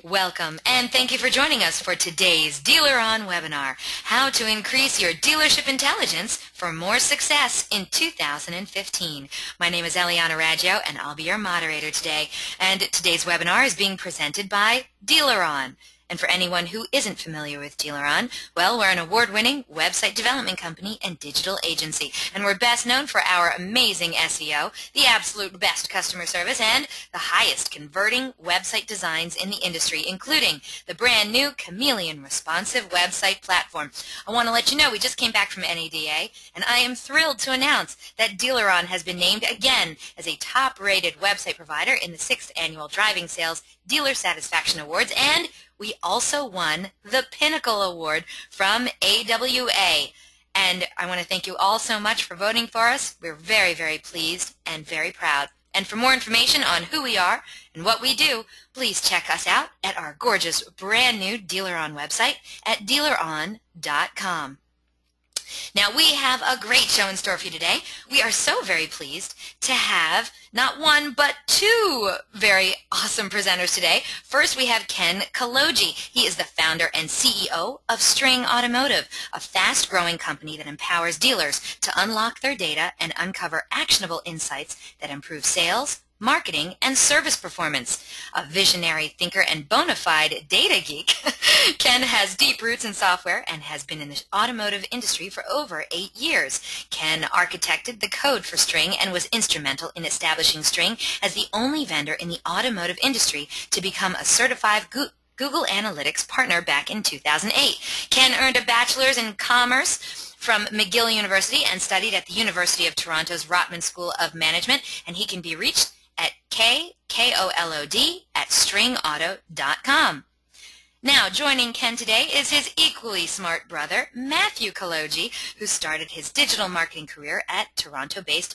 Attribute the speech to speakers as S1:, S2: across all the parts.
S1: Welcome, and thank you for joining us for today's Dealer On webinar, How to Increase Your Dealership Intelligence for More Success in 2015. My name is Eliana Raggio, and I'll be your moderator today. And today's webinar is being presented by Dealer On. And for anyone who isn't familiar with Dealer On, well, we're an award-winning website development company and digital agency. And we're best known for our amazing SEO, the absolute best customer service, and the highest converting website designs in the industry, including the brand new Chameleon responsive website platform. I want to let you know we just came back from NADA, and I am thrilled to announce that Dealer On has been named again as a top-rated website provider in the 6th Annual Driving Sales Dealer Satisfaction Awards, and we also won the Pinnacle Award from AWA. And I want to thank you all so much for voting for us. We're very, very pleased and very proud. And for more information on who we are and what we do, please check us out at our gorgeous brand new Dealer On website at dealeron.com. Now, we have a great show in store for you today. We are so very pleased to have not one, but two very awesome presenters today. First, we have Ken Kolodziej. He is the founder and CEO of String Automotive, a fast-growing company that empowers dealers to unlock their data and uncover actionable insights that improve sales, marketing, and service performance. A visionary thinker and bona fide data geek, Ken has deep roots in software and has been in the automotive industry for over 8 years. Ken architected the code for String and was instrumental in establishing String as the only vendor in the automotive industry to become a certified Google Analytics partner back in 2008. Ken earned a bachelor's in commerce from McGill University and studied at the University of Toronto's Rotman School of Management, and he can be reached at KOLOD@stringauto.com. Now, joining Ken today is his equally smart brother, Matthew Kolodziej, who started his digital marketing career at Toronto-based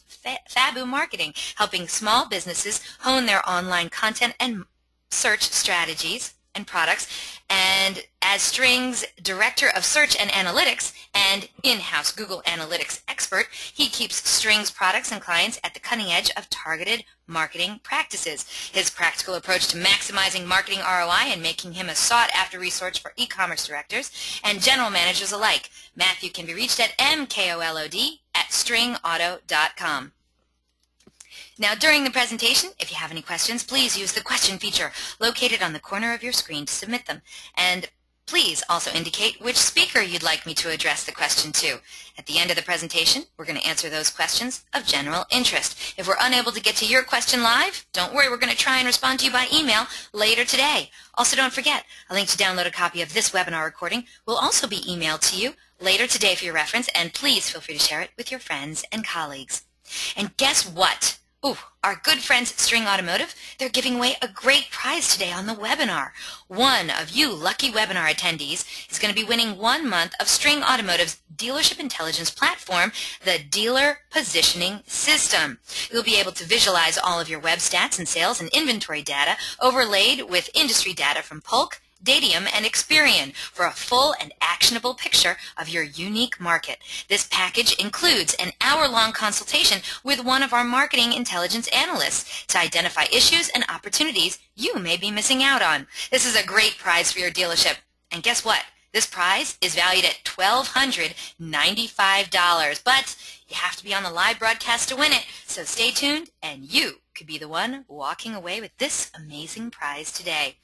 S1: Fabu Marketing, helping small businesses hone their online content and search strategies and products. And as String's Director of Search and Analytics and in-house Google Analytics expert, he keeps String's products and clients at the cutting edge of targeted marketing practices. His practical approach to maximizing marketing ROI and making him a sought-after resource for e-commerce directors and general managers alike. Matthew can be reached at mkolod@stringauto.com. Now, during the presentation, if you have any questions, please use the question feature located on the corner of your screen to submit them. And please also indicate which speaker you'd like me to address the question to. At the end of the presentation, we're going to answer those questions of general interest. If we're unable to get to your question live, don't worry, we're going to try and respond to you by email later today. Also, don't forget, a link to download a copy of this webinar recording will also be emailed to you later today for your reference, and please feel free to share it with your friends and colleagues. And guess what? Ooh, our good friends at String Automotive, they're giving away a great prize today on the webinar. One of you lucky webinar attendees is going to be winning 1 month of String Automotive's dealership intelligence platform, the Dealer Positioning System. You'll be able to visualize all of your web stats and sales and inventory data overlaid with industry data from Polk, Datium, and Experian for a full and actionable picture of your unique market. This package includes an hour-long consultation with one of our marketing intelligence analysts to identify issues and opportunities you may be missing out on. This is a great prize for your dealership. And guess what? This prize is valued at $1,295, but you have to be on the live broadcast to win it, so stay tuned and you could be the one walking away with this amazing prize today.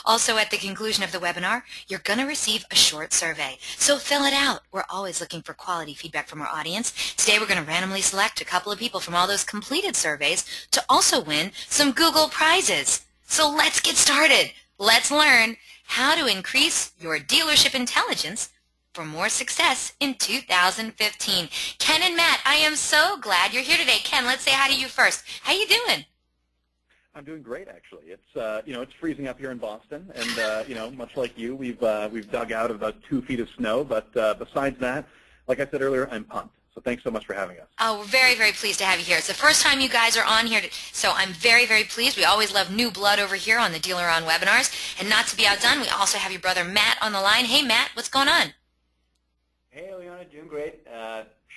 S1: Also, at the conclusion of the webinar, you're going to receive a short survey, so fill it out. We're always looking for quality feedback from our audience. Today, we're going to randomly select a couple of people from all those completed surveys to also win some Google prizes. So let's get started. Let's learn how to increase your dealership intelligence for more success in 2015. Ken and Matt, I am so glad you're here today. Ken, let's say hi to you first. How you doing?
S2: I'm doing great, actually. It's it's freezing up here in Boston, and much like you, we've dug out about 2 feet of snow. But besides that, like I said earlier, I'm pumped. So thanks so much for having us.
S1: Oh, we're very, very pleased to have you here. It's the first time you guys are on here, so I'm very, very pleased. We always love new blood over here on the Dealer On webinars. And not to be outdone, we also have your brother Matt on the line. Hey, Matt, what's going on?
S3: Hey, Eliana, doing great.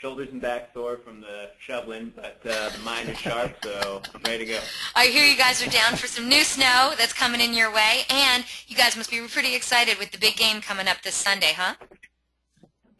S3: shoulders and back sore from the shoveling, but the mind is sharp, so I'm ready to go.
S1: I hear you guys are down for some new snow that's coming in your way, and you guys must be pretty excited with the big game coming up this Sunday, huh?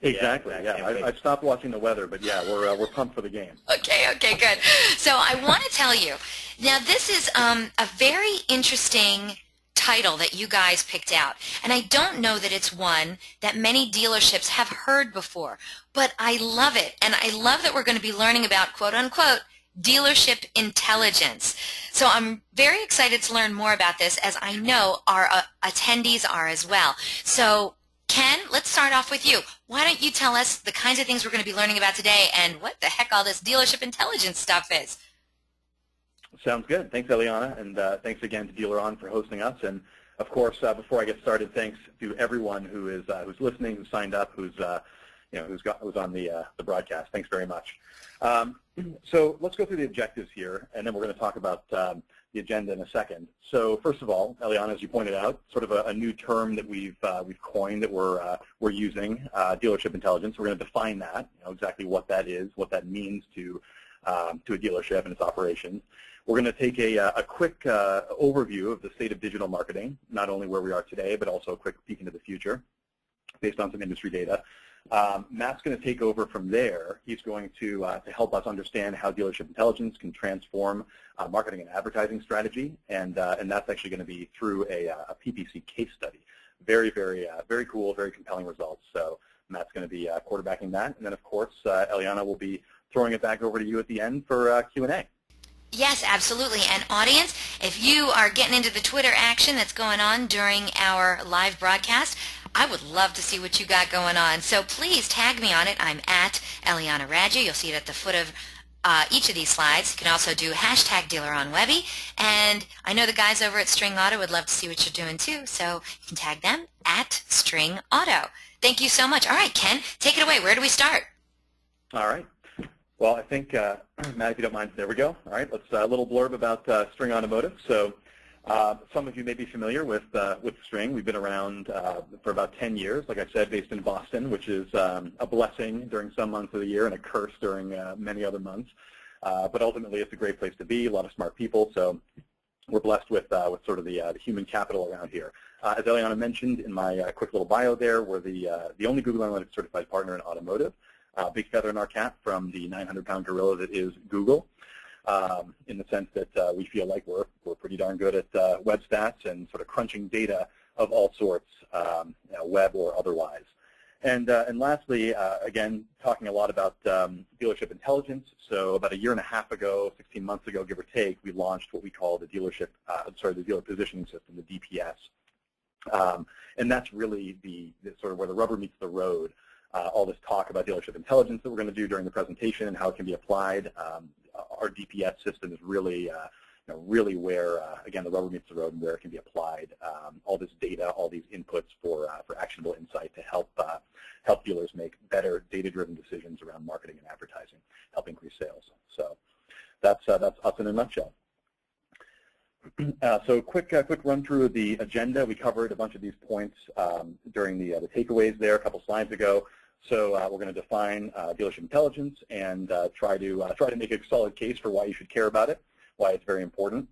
S2: Exactly. Yeah, I've stopped watching the weather, but yeah, we're pumped for the game.
S1: Okay, good. So I want to tell you, now this is a very interesting title that you guys picked out, and I don't know that it's one that many dealerships have heard before, but I love it, and I love that we're going to be learning about quote-unquote dealership intelligence. So I'm very excited to learn more about this, as I know our attendees are as well. So Ken, let's start off with you. Why don't you tell us the kinds of things we're going to be learning about today and what the heck all this dealership intelligence stuff is?
S2: Sounds good. Thanks, Eliana, and thanks again to Dealer On for hosting us. And of course, before I get started, thanks to everyone who's listening, who signed up, who's on the broadcast. Thanks very much. So let's go through the objectives here, and then we're going to talk about the agenda in a second. So first of all, Eliana, as you pointed out, sort of a new term that we've coined that we're using, dealership intelligence. We're going to define that, exactly what that is, what that means to a dealership and its operations. We're going to take a quick overview of the state of digital marketing, not only where we are today, but also a quick peek into the future based on some industry data. Matt's going to take over from there. He's going to help us understand how dealership intelligence can transform marketing and advertising strategy, and that's actually going to be through a PPC case study. Very cool, very compelling results. So Matt's going to be quarterbacking that, and then of course Eliana will be throwing it back over to you at the end for Q&A.
S1: Yes, absolutely. And audience, if you are getting into the Twitter action that's going on during our live broadcast, I would love to see what you got going on. So please tag me on it. I'm at Eliana Radja. You'll see it at the foot of each of these slides. You can also do hashtag DealerOnWebby. And I know the guys over at String Auto would love to see what you're doing too. So you can tag them at String Auto. Thank you so much. All right, Ken, take it away. Where do we start?
S2: All right. Well, I think, Matt, if you don't mind, there we go. All right, let's a little blurb about String Automotive. So some of you may be familiar with String. We've been around for about 10 years, like I said, based in Boston, which is a blessing during some months of the year and a curse during many other months. But ultimately, it's a great place to be, a lot of smart people. So we're blessed with sort of the human capital around here. As Eliana mentioned in my quick little bio there, we're the only Google Analytics certified partner in automotive. Big feather in our cap from the 900-pound gorilla that is Google, in the sense that we feel like we're pretty darn good at web stats and sort of crunching data of all sorts, web or otherwise. And lastly, again, talking a lot about dealership intelligence. So about a year and a half ago, 16 months ago, give or take, we launched what we call the the dealer positioning system, the DPS. And that's really the sort of where the rubber meets the road. All this talk about dealership intelligence that we're going to do during the presentation and how it can be applied. Our DPS system is really, really where, again, the rubber meets the road and where it can be applied. All this data, all these inputs for actionable insight to help dealers make better data-driven decisions around marketing and advertising, help increase sales. So that's us in a nutshell. So quick run through of the agenda. We covered a bunch of these points during the takeaways there a couple slides ago. So we're going to define dealership intelligence and try to make a solid case for why you should care about it, why it's very important.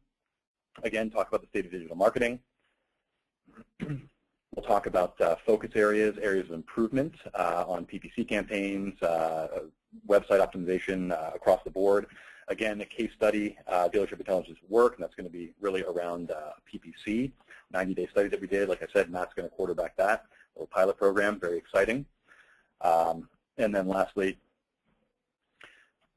S2: Again, talk about the state of digital marketing. We'll talk about focus areas of improvement on PPC campaigns, website optimization across the board. Again, a case study, dealership intelligence work, and that's going to be really around PPC, 90-day study that we did. Like I said, Matt's going to quarterback that, a little pilot program, very exciting. And then lastly,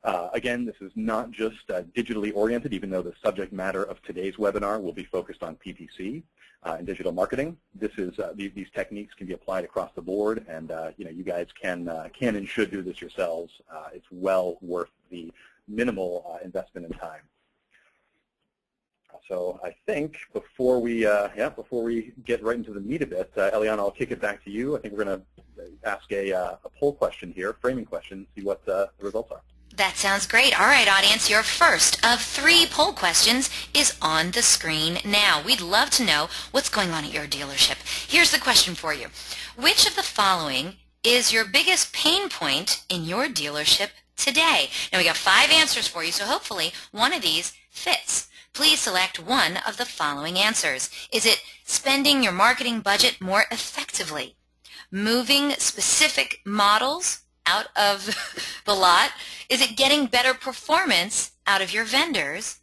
S2: again, this is not just digitally oriented, even though the subject matter of today's webinar will be focused on PPC and digital marketing. This is these techniques can be applied across the board, and you guys can and should do this yourselves. It's well worth the minimal investment in time. So I think before we get right into the meat of it, Eliana, I'll kick it back to you. I think we're going to ask a poll question here, framing question, see what the results are.
S1: That sounds great. All right, audience, your first of 3 poll questions is on the screen now. We'd love to know what's going on at your dealership. Here's the question for you. Which of the following is your biggest pain point in your dealership today? Now we got 5 answers for you, so hopefully one of these fits. Please select one of the following answers. Is it spending your marketing budget more effectively? Moving specific models out of the lot? Is it getting better performance out of your vendors?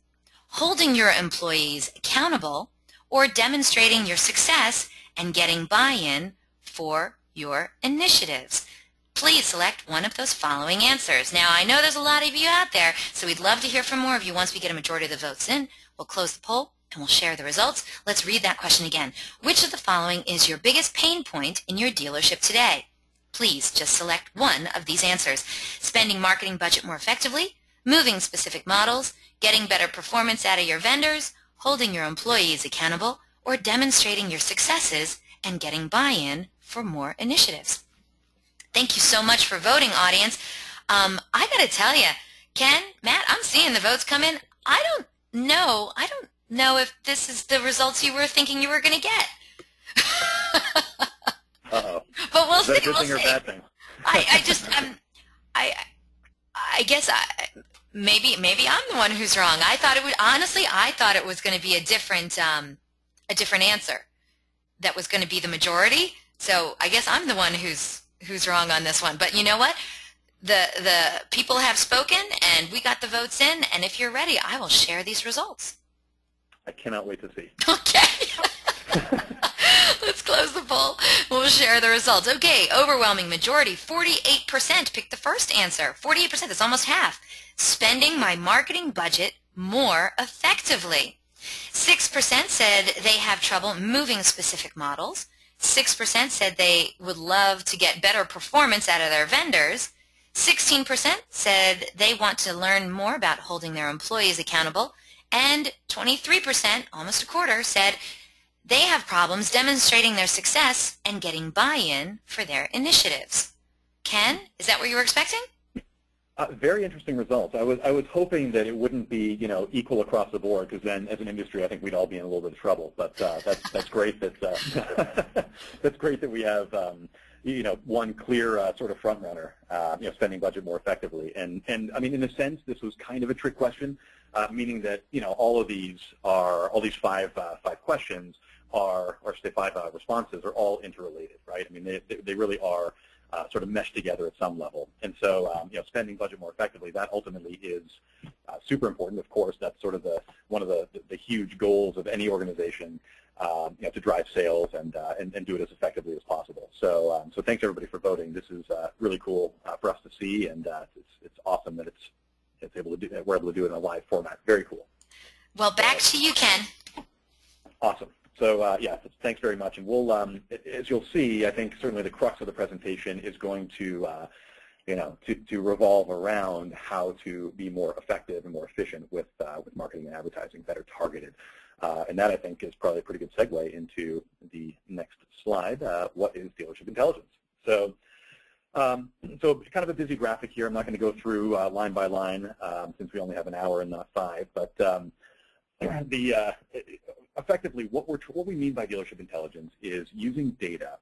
S1: Holding your employees accountable? Or demonstrating your success and getting buy-in for your initiatives? Please select one of those following answers. Now, I know there's a lot of you out there, so we'd love to hear from more of you. Once we get a majority of the votes in, we'll close the poll and we'll share the results. Let's read that question again. Which of the following is your biggest pain point in your dealership today? Please just select one of these answers. Spending marketing budget more effectively, moving specific models, getting better performance out of your vendors, holding your employees accountable, or demonstrating your successes and getting buy-in for more initiatives. Thank you so much for voting, audience. I got to tell you, Ken, Matt, I'm seeing the votes come in. I don't know if this is the results you were thinking you were going to get.
S2: Uh-oh.
S1: But we'll
S2: Is that
S1: see.
S2: a good
S1: We'll
S2: thing or
S1: see.
S2: a bad thing?
S1: I guess maybe I'm the one who's wrong. I thought it was going to be a different answer that was going to be the majority. So I guess I'm the one who's wrong on this one. But you know what? The people have spoken, and we got the votes in. And if you're ready, I will share these results.
S2: I cannot wait to see.
S1: Okay. Let's close the poll. We'll share the results. Okay, overwhelming majority, 48% picked the first answer. 48%, that's almost half. Spending my marketing budget more effectively. 6% said they have trouble moving specific models. 6% said they would love to get better performance out of their vendors. 16% said they want to learn more about holding their employees accountable. And 23%, almost a quarter, said they have problems demonstrating their success and getting buy-in for their initiatives. Ken, is that what you were expecting?
S2: Very interesting results. I was hoping that it wouldn't be equal across the board, because then as an industry I think we'd all be in a little bit of trouble. But that's great that that's great that we have one clear sort of front runner, spending budget more effectively. And I mean, in a sense, this was kind of a trick question, meaning that all these 5 questions or say 5 responses are all interrelated, right? I mean, they really are sort of meshed together at some level. And so, spending budget more effectively, that ultimately is super important. Of course, that's sort of one of the huge goals of any organization, to drive sales and do it as effectively as possible. So, so thanks everybody for voting. This is really cool for us to see, and it's awesome that we're able to do it in a live format. Very cool.
S1: Well, back to you, Ken.
S2: Awesome. So yeah, thanks very much. And we'll, as you'll see, I think certainly the crux of the presentation is going to, to revolve around how to be more effective and more efficient with marketing and advertising, better targeted. And that, I think, is probably a pretty good segue into the next slide. What is dealership intelligence? So, so kind of a busy graphic here. I'm not going to go through line by line since we only have an hour and not 5. But effectively, what we mean by dealership intelligence is using data,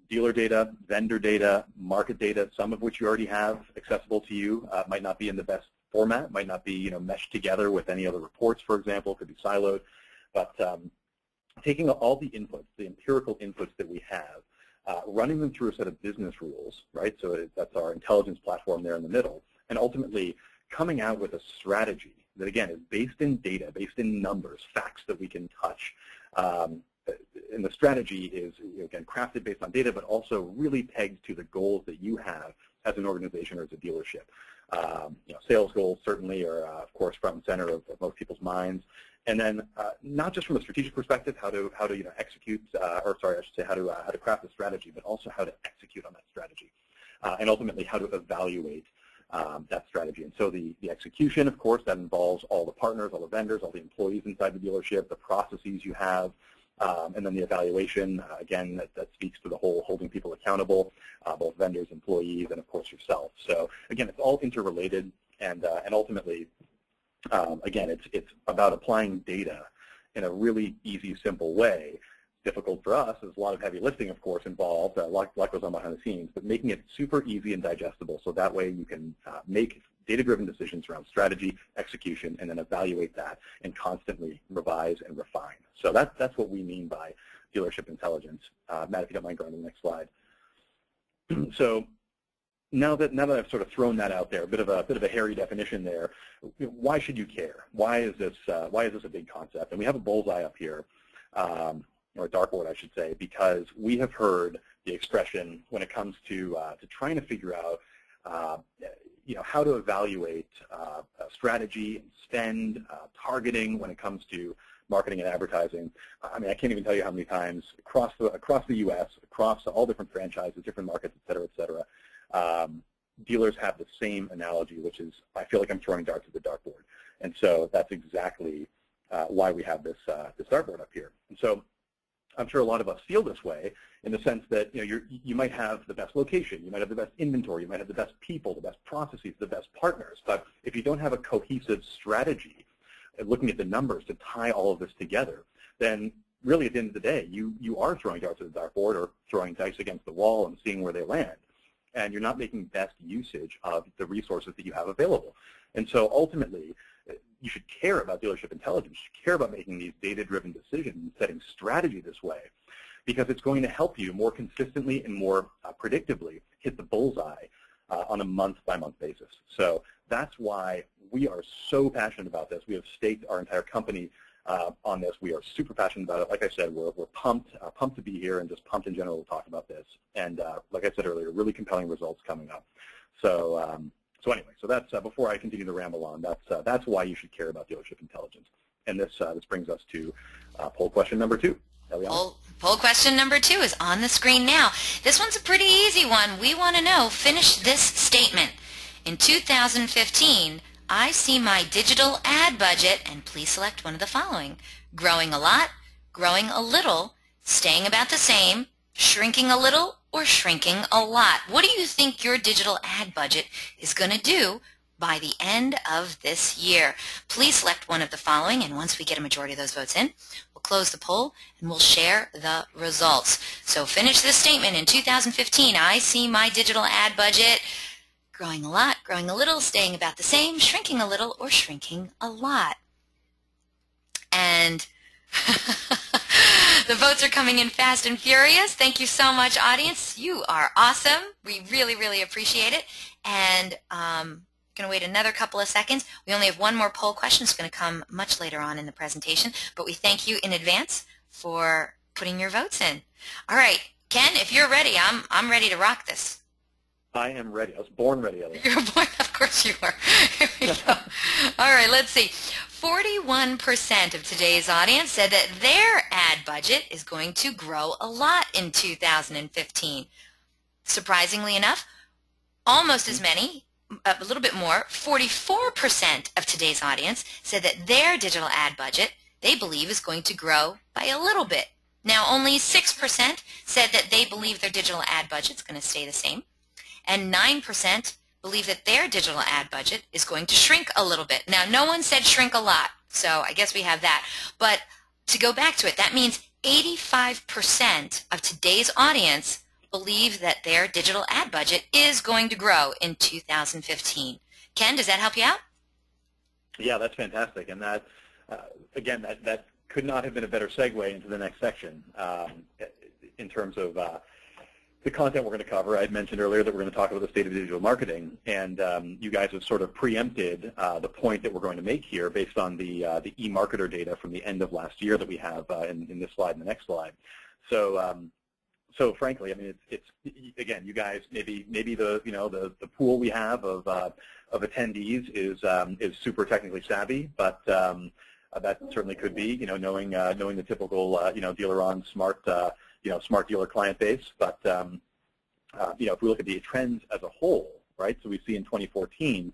S2: dealer data, vendor data, market data, some of which you already have accessible to you. Might not be in the best format, might not be meshed together with any other reports, for example, could be siloed. But taking all the inputs, the empirical inputs that we have, running them through a set of business rules, right? So that's our intelligence platform there in the middle, and ultimately coming out with a strategy that, again, is based in data, based in numbers, facts that we can touch. And the strategy is, again, crafted based on data, but also really pegged to the goals that you have as an organization or as a dealership. Sales goals certainly are, of course, front and center of most people's minds. And then not just from a strategic perspective, how to execute, or sorry, I should say how to craft a strategy, but also how to execute on that strategy, and ultimately how to evaluate that strategy. And so the execution, of course, that involves all the partners, all the vendors, all the employees inside the dealership, the processes you have, and then the evaluation, again, that speaks to the whole holding people accountable, both vendors, employees, and of course yourself. So again, it's all interrelated, and ultimately, again, it's about applying data in a really easy, simple way difficult for us. There's a lot of heavy lifting, of course, involved. A lot goes on behind the scenes, but making it super easy and digestible so that way you can make data-driven decisions around strategy, execution, and then evaluate that and constantly revise and refine. So that's what we mean by dealership intelligence. Matt, if you don't mind going to the next slide. So now that I've sort of thrown that out there, a bit of a hairy definition there, why should you care? Why is this a big concept? And we have a bullseye up here, or a dartboard, I should say, because we have heard the expression when it comes to trying to figure out how to evaluate strategy, spend, targeting when it comes to marketing and advertising. I mean, I can't even tell you how many times across the U.S., across all different franchises, different markets, et cetera, dealers have the same analogy, which is, I feel like I'm throwing darts at the dartboard. And so that's exactly why we have this dartboard up here. And so I'm sure a lot of us feel this way in the sense that you might have the best location, you might have the best inventory, you might have the best people, the best processes, the best partners. But if you don't have a cohesive strategy, looking at the numbers to tie all of this together, then really at the end of the day, you are throwing darts at the dartboard or throwing dice against the wall and seeing where they land. And you're not making best usage of the resources that you have available. And so ultimately, you should care about dealership intelligence. You should care about making these data-driven decisions and setting strategy this way, because it's going to help you more consistently and more predictably hit the bullseye on a month-by-month basis. So that's why we are so passionate about this. We have staked our entire company on this. We are super passionate about it. Like I said, we're pumped to be here and just pumped in general to talk about this. And like I said earlier, really compelling results coming up. So anyway, so that's before I continue to ramble on. That's why you should care about dealership intelligence. And this brings us to poll question number 2.
S1: Poll question number 2 is on the screen now. This one's a pretty easy one. We want to know, finish this statement. In 2015, I see my digital ad budget, and please select one of the following: growing a lot, growing a little, staying about the same, shrinking a little, or shrinking a lot. What do you think your digital ad budget is going to do by the end of this year? Please select one of the following, and once we get a majority of those votes in, we'll close the poll and we'll share the results. So finish this statement. In 2015, I see my digital ad budget growing a lot, growing a little, staying about the same, shrinking a little, or shrinking a lot. And the votes are coming in fast and furious. Thank you so much, audience. You are awesome. We really, really appreciate it. And I'm going to wait another couple of seconds. We only have one more poll question. It's going to come much later on in the presentation. But we thank you in advance for putting your votes in. All right, Ken, if you're ready, I'm ready to rock this.
S2: I am ready. I was born ready, Elliot.
S1: You're born, of course you are. Here we go. All right, let's see. 41% of today's audience said that their ad budget is going to grow a lot in 2015. Surprisingly enough, almost as many, a little bit more, 44% of today's audience said that their digital ad budget, they believe, is going to grow by a little bit. Now, only 6% said that they believe their digital ad budget is going to stay the same. And 9% believe that their digital ad budget is going to shrink a little bit. Now, no one said shrink a lot, so I guess we have that. But to go back to it, that means 85% of today's audience believe that their digital ad budget is going to grow in 2015. Ken, does that help you out?
S2: Yeah, that's fantastic. And that, again, that could not have been a better segue into the next section in terms of the content we're going to cover. I had mentioned earlier that we're going to talk about the state of digital marketing, and you guys have sort of preempted the point that we're going to make here based on the eMarketer data from the end of last year that we have in this slide and the next slide. So frankly, I mean, it's again, you guys, maybe the pool we have of attendees is super technically savvy, but that certainly could be, knowing the typical dealer-on smart dealer client base. But if we look at the trends as a whole, right? So we see in 2014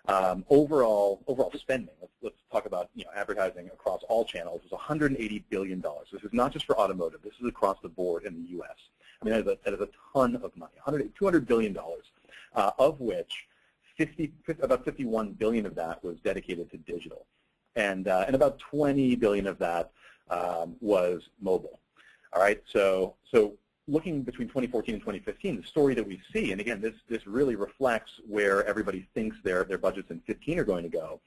S2: overall spending. Let's talk about advertising across all channels is $180 billion. This is not just for automotive. This is across the board in the U.S. I mean, that is a ton of money. $200 billion, of which about $51 billion of that was dedicated to digital, and about $20 billion of that was mobile. All right, so looking between 2014 and 2015, the story that we see, and again, this really reflects where everybody thinks their budgets in 15 are going to go.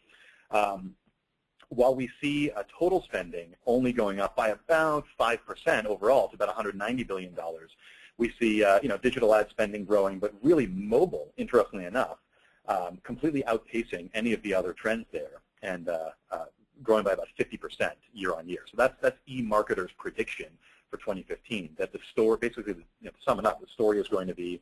S2: While we see total spending only going up by about 5% overall to about $190 billion, we see digital ad spending growing, but really mobile, interestingly enough, completely outpacing any of the other trends there, and growing by about 50% year on year. So that's eMarketer's prediction for 2015, that the store, basically, to sum it up, the story is going to be,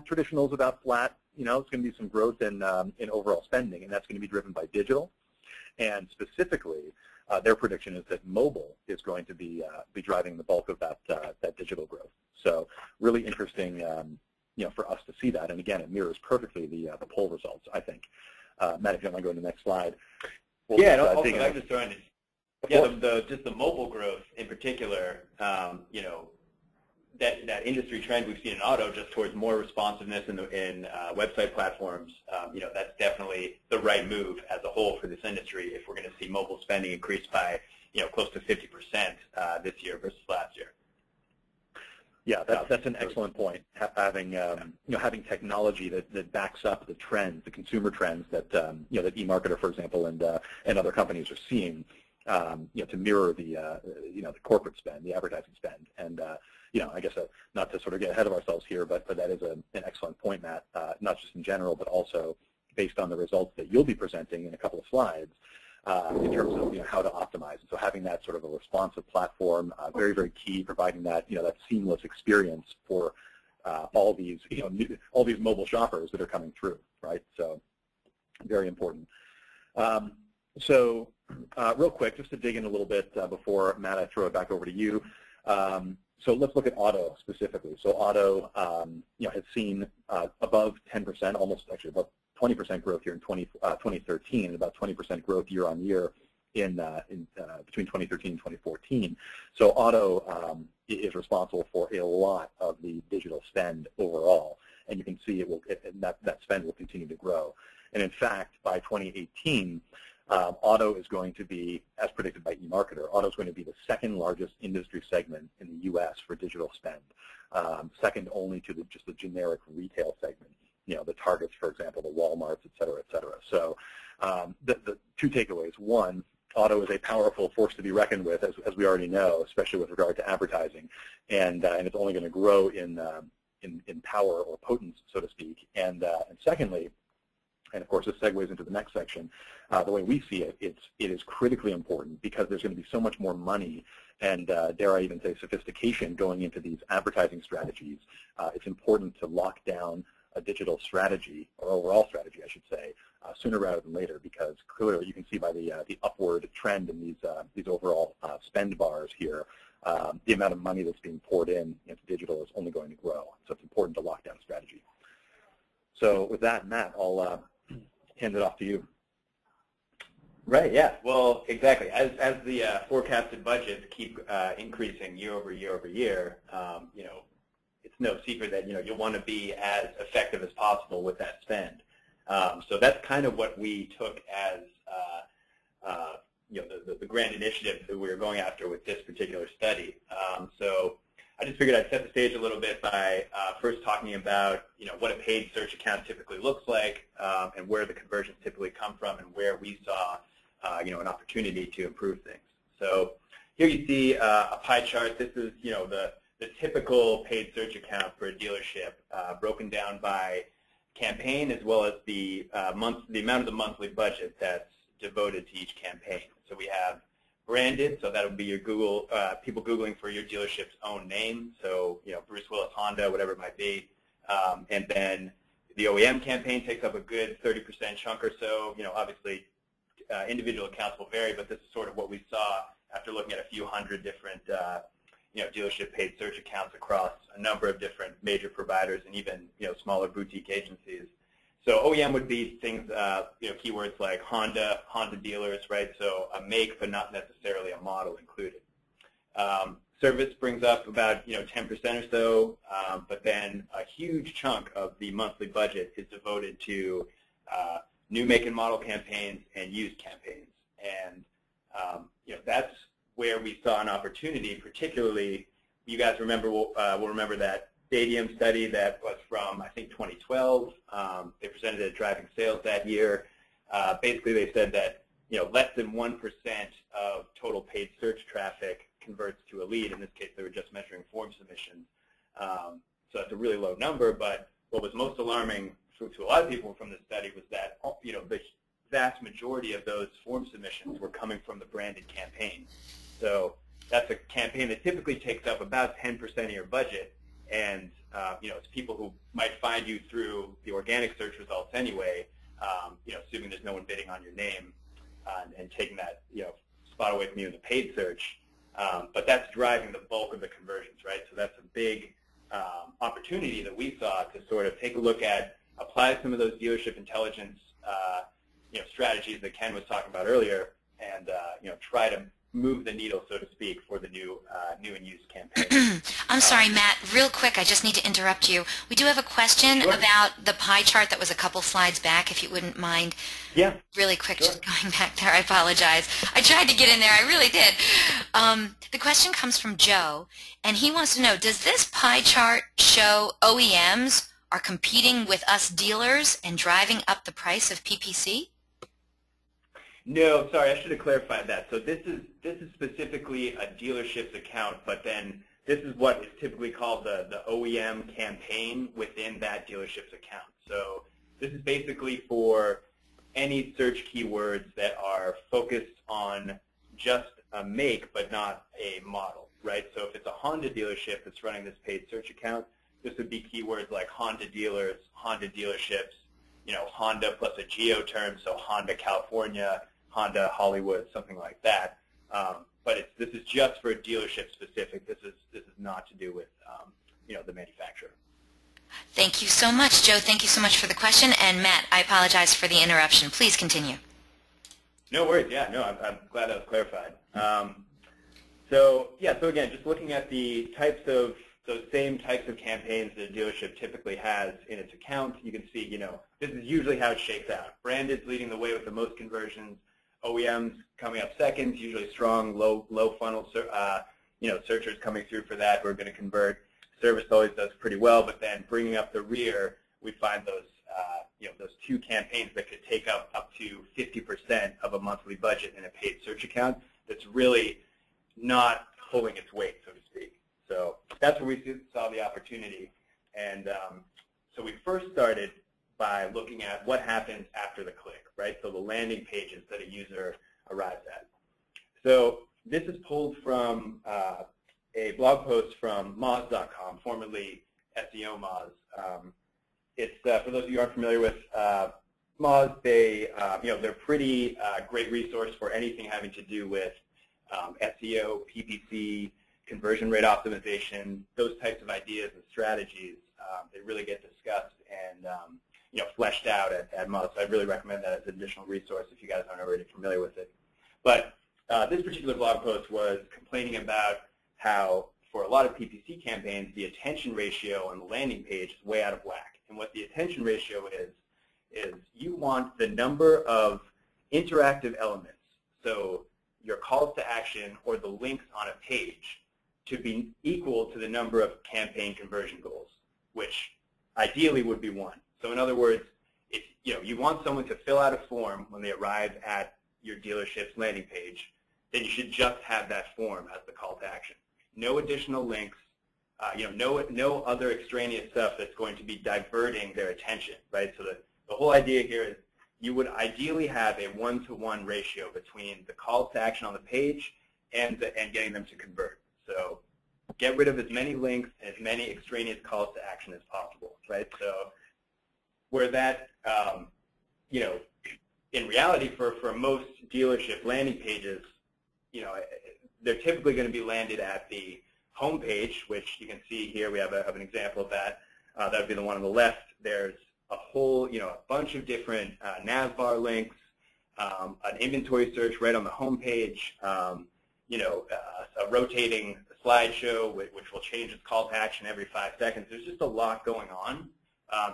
S2: traditional is about flat. It's going to be some growth in overall spending, and that's going to be driven by digital. And specifically, their prediction is that mobile is going to be driving the bulk of that digital growth. So really interesting, for us to see that. And again, it mirrors perfectly the poll results, I think. Matt, if you don't mind going to the next slide.
S3: Yeah, and also I'm just trying to. Yeah, just the mobile growth in particular, that industry trend we've seen in auto just towards more responsiveness in website platforms, that's definitely the right move as a whole for this industry if we're going to see mobile spending increase by, close to 50% this year versus last year.
S2: Yeah, that's an excellent point. Having having technology that backs up the trends, the consumer trends that that eMarketer, for example, and other companies are seeing, to mirror the the corporate spend, the advertising spend, and I guess not to sort of get ahead of ourselves here, but that is an excellent point, Matt. Not just in general, but also based on the results that you'll be presenting in a couple of slides. In terms of how to optimize, and so having that sort of a responsive platform, very, very key, providing that that seamless experience for all these all these mobile shoppers that are coming through, right? So very important. Real quick, just to dig in a little bit before Matt, I throw it back over to you. So let's look at auto specifically. So auto, has seen above 10%, almost actually above 20% growth here in 2013, and about 20% growth year on year in between 2013 and 2014. So auto is responsible for a lot of the digital spend overall, and you can see that spend will continue to grow. And in fact, by 2018, auto is going to be, as predicted by eMarketer, auto is going to be the second largest industry segment in the U.S. for digital spend, second only to just the generic retail segment. The Targets, for example, the Walmarts, et cetera, et cetera. So the two takeaways. One, auto is a powerful force to be reckoned with, as we already know, especially with regard to advertising, and it's only going to grow in power or potence, so to speak. And secondly, and of course this segues into the next section, the way we see it, it is critically important because there's going to be so much more money and, dare I even say, sophistication going into these advertising strategies. It's important to lock down a digital strategy, or overall strategy, I should say, sooner rather than later, because clearly you can see by the upward trend in these overall spend bars here, the amount of money that's being poured into digital is only going to grow. So it's important to lock down a strategy. So with that, Matt, I'll hand it off to you.
S3: Right. Yeah. Well, exactly. As the forecasted budgets keep increasing year over year over year, it's no secret that you'll want to be as effective as possible with that spend. So that's kind of what we took as the grand initiative that we were going after with this particular study. So I just figured I'd set the stage a little bit by first talking about what a paid search account typically looks like, and where the conversions typically come from, and where we saw an opportunity to improve things. So here you see a pie chart. This is the typical paid search account for a dealership, broken down by campaign as well as the amount of the monthly budget that's devoted to each campaign. So we have branded, so that would be your Google, people Googling for your dealership's own name, so Bruce Willis Honda, whatever it might be. And then the OEM campaign takes up a good 30% chunk or so. Obviously individual accounts will vary, but this is sort of what we saw after looking at a few hundred different dealership paid search accounts across a number of different major providers and even smaller boutique agencies. So OEM would be things, keywords like Honda dealers, right? So a make, but not necessarily a model included. Service brings up about 10% or so, but then a huge chunk of the monthly budget is devoted to new make and model campaigns and used campaigns, and that's where we saw an opportunity, particularly, you guys remember will remember that Stadium study that was from, I think, 2012. They presented at Driving Sales that year. Basically, they said that less than 1% of total paid search traffic converts to a lead. In this case, they were just measuring form submissions. So that's a really low number. But what was most alarming to a lot of people from the study was that the vast majority of those form submissions were coming from the branded campaign. So that's a campaign that typically takes up about 10% of your budget. And it's people who might find you through the organic search results anyway, assuming there's no one bidding on your name and taking that spot away from you in the paid search. But that's driving the bulk of the conversions, right? So that's a big opportunity that we saw to sort of take a look at, apply some of those dealership intelligence strategies that Ken was talking about earlier, and try to move the needle, so to speak, for the new and used campaign.
S1: I'm sorry, Matt, real quick, I just need to interrupt you. We do have a question about the pie chart that was a couple slides back, if you wouldn't mind.
S3: Yeah.
S1: Really quick, just going back there, I apologize. I tried to get in there, I really did. The question comes from Joe, and he wants to know, does this pie chart show OEMs are competing with us dealers and driving up the price of PPC?
S3: No, sorry, I should have clarified that. So this is specifically a dealership's account, but then this is what is typically called the OEM campaign within that dealership's account. So this is basically for any search keywords that are focused on just a make but not a model, right? So if it's a Honda dealership that's running this paid search account, this would be keywords like Honda dealers, Honda dealerships, Honda plus a geo term, so Honda California, Honda Hollywood, something like that. But this is just for dealership specific. This is not to do with the manufacturer.
S1: Thank you so much, Joe. Thank you so much for the question. And Matt, I apologize for the interruption. Please continue.
S3: No worries. Yeah, no, I'm glad that was clarified. So again, just looking at the those same types of campaigns that a dealership typically has in its account, you can see, this is usually how it shakes out. Branded's leading the way with the most conversions. OEMs coming up second, usually strong, low funnel, searchers coming through for that who are going to convert. Service always does pretty well, but then bringing up the rear, we find those, those two campaigns that could take up to 50% of a monthly budget in a paid search account that's really not pulling its weight, so to speak. So that's where we saw the opportunity. And so we first started by looking at what happens after the click, right? So the landing pages that a user arrives at. So this is pulled from a blog post from Moz.com, formerly SEO Moz. It's for those of you who aren't familiar with Moz. They're pretty great resource for anything having to do with SEO, PPC, conversion rate optimization, those types of ideas and strategies. They really get discussed and fleshed out at Moz. So I'd really recommend that as an additional resource if you guys aren't already familiar with it. But this particular blog post was complaining about how for a lot of PPC campaigns, the attention ratio on the landing page is way out of whack. And what the attention ratio is you want the number of interactive elements, so your calls to action or the links on a page, to be equal to the number of campaign conversion goals, which ideally would be 1. So in other words, if you want someone to fill out a form when they arrive at your dealership's landing page, then you should just have that form as the call to action. No additional links, no other extraneous stuff that's going to be diverting their attention, right? So the whole idea here is you would ideally have a 1-to-1 ratio between the calls to action on the page and getting them to convert. So get rid of as many links and as many extraneous calls to action as possible, right? So where that, in reality for most dealership landing pages, they're typically going to be landed at the home page, which you can see here. We have an example of that. That would be the one on the left. There's a whole, a bunch of different nav bar links, an inventory search right on the home page, a rotating slideshow which will change its call to action every 5 seconds. There's just a lot going on.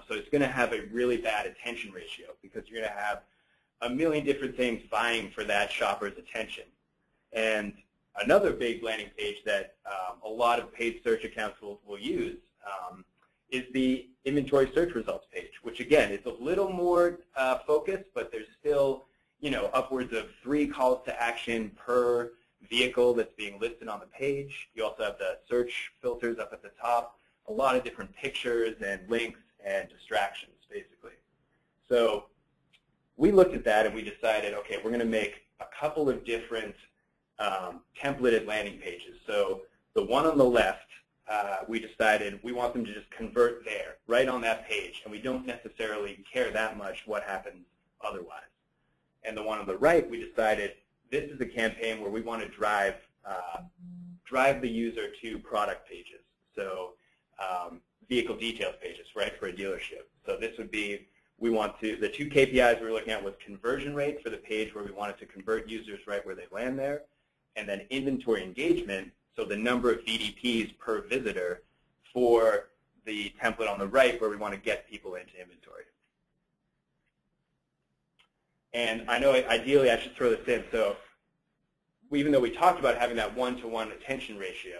S3: So it's going to have a really bad attention ratio because you're going to have a million different things vying for that shopper's attention. And Another big landing page that a lot of paid search accounts will use is the inventory search results page, which again is a little more focused, but there's still upwards of 3 calls to action per vehicle that's being listed on the page. You also have the search filters up at the top, a lot of different pictures and links and distractions, basically. So we looked at that and we decided, okay, we're going to make a couple of different templated landing pages. So the one on the left, we decided we want them to just convert there, right on that page, and we don't necessarily care that much what happens otherwise. And the one on the right, we decided this is a campaign where we want to drive the user to product pages, so vehicle details pages, right, for a dealership. So this would be, the 2 KPIs we were looking at was conversion rate for the page where we wanted to convert users right where they land there, and then inventory engagement, so the number of VDPs per visitor for the template on the right where we want to get people into inventory. And I know ideally I should throw this in. So even though we talked about having that 1-to-1 attention ratio,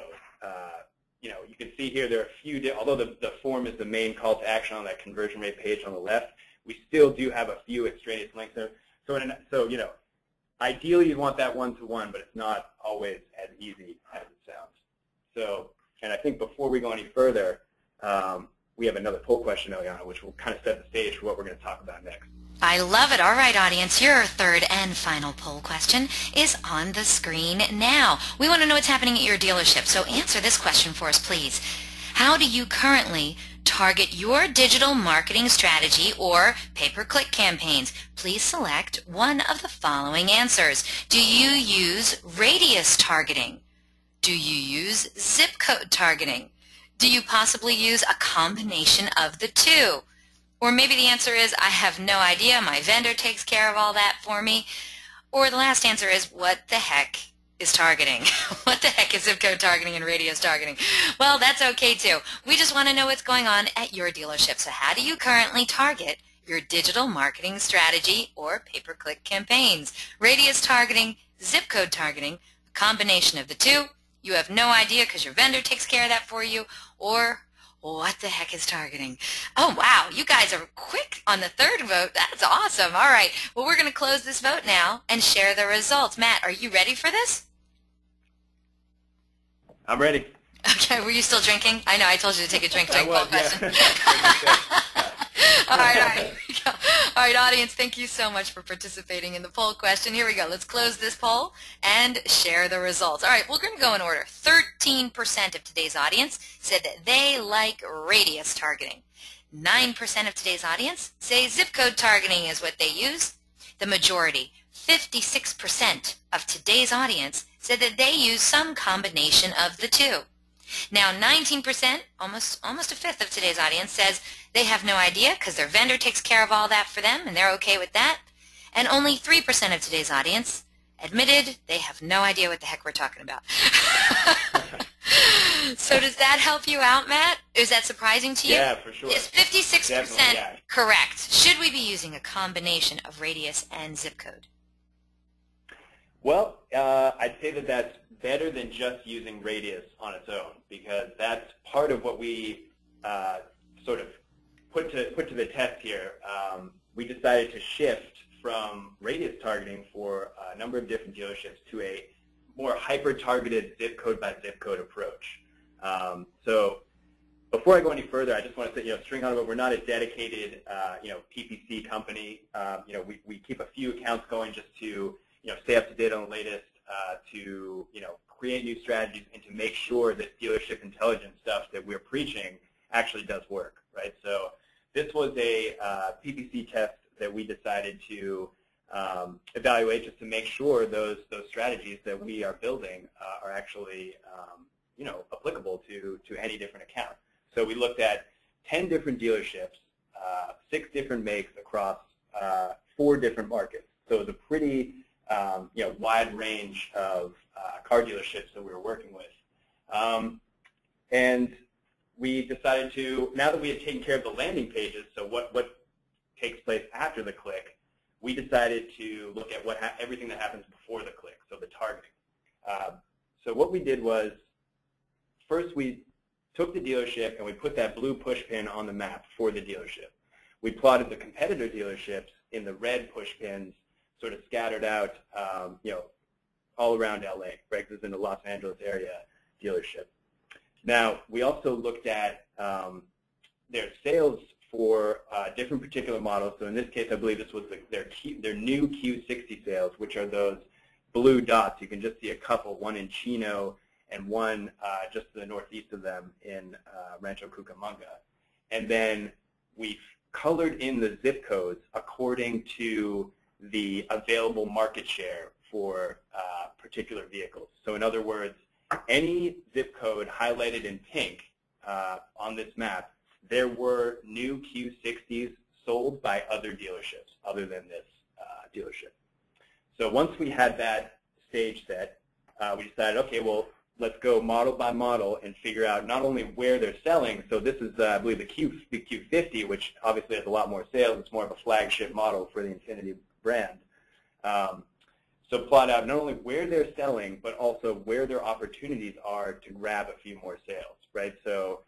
S3: you can see here there are a few, although the form is the main call to action on that conversion rate page on the left, we still do have a few extraneous links there. So ideally you want that 1-to-1, but it's not always as easy as it sounds. So, and I think before we go any further, we have another poll question, Eliana, which will kind of set the stage for what we're going to talk about next.
S1: I love it. All right, audience, your third and final poll question is on the screen now. We want to know what's happening at your dealership, so answer this question for us, please. How do you currently target your digital marketing strategy or pay-per-click campaigns? Please select one of the following answers. Do you use radius targeting? Do you use zip code targeting? Do you possibly use a combination of the two? Or maybe the answer is, I have no idea, my vendor takes care of all that for me. Or the last answer is, what the heck is targeting? What the heck is zip code targeting and radius targeting? Well, that's okay too. We just want to know what's going on at your dealership. So how do you currently target your digital marketing strategy or pay-per-click campaigns? Radius targeting, zip code targeting, a combination of the two. You have no idea because your vendor takes care of that for you. Or what the heck is targeting? Oh, wow, you guys are quick on the third vote. That's awesome. All right, well, we're going to close this vote now and share the results. Matt, are you ready for this?
S3: I'm ready.
S1: Okay, were you still drinking? I know, I told you to take a drink during
S3: I was,
S1: poll question.
S3: yeah.
S1: All right. All right, audience, thank you so much for participating in the poll question. Here we go. Let's close this poll and share the results. All right, we're going to go in order. 13% of today's audience said that they like radius targeting. 9% of today's audience say zip code targeting is what they use. The majority, 56% of today's audience, said that they use some combination of the two. Now, 19%, almost a fifth of today's audience, says they have no idea because their vendor takes care of all that for them and they're okay with that. And only 3% of today's audience admitted they have no idea what the heck we're talking about. So does that help you out, Matt? Is that surprising to you?
S3: Yeah, for sure.
S1: Is 56%
S3: yeah.
S1: correct? Should we be using a combination of radius and zip code?
S3: Well, I'd say that that's better than just using radius on its own, because that's part of what we sort of put to the test here. We decided to shift from radius targeting for a number of different dealerships to a more hyper-targeted zip code by zip code approach. So before I go any further, I just want to say, string on it, we're not a dedicated, PPC company. We keep a few accounts going just to, stay up to date on the latest, to, create new strategies and to make sure that dealership intelligence stuff that we're preaching actually does work, right? So this was a PPC test that we decided to evaluate just to make sure those strategies that we are building are actually, applicable to any different account. So we looked at 10 different dealerships, 6 different makes across 4 different markets. So it was a pretty wide range of car dealerships that we were working with. And we decided to, now that we had taken care of the landing pages, so what takes place after the click, we decided to look at everything that happens before the click, so the targeting. So what we did was, first we took the dealership and we put that blue push pin on the map for the dealership. We plotted the competitor dealerships in the red push pins, sort of scattered out, all around LA, right? Because it's in the Los Angeles area dealership. Now, we also looked at their sales for different particular models. So in this case, I believe this was their new Q60 sales, which are those blue dots. You can just see a couple, one in Chino and one just to the northeast of them in Rancho Cucamonga. And then we colored in the zip codes according to the available market share for particular vehicles. So in other words, any zip code highlighted in pink on this map, there were new Q60s sold by other dealerships other than this dealership. So once we had that stage set, we decided, okay, well, let's go model by model and figure out not only where they're selling. So this is, I believe, the Q50, which obviously has a lot more sales. It's more of a flagship model for the Infiniti brand. So plot out not only where they're selling, but also where their opportunities are to grab a few more sales, right? So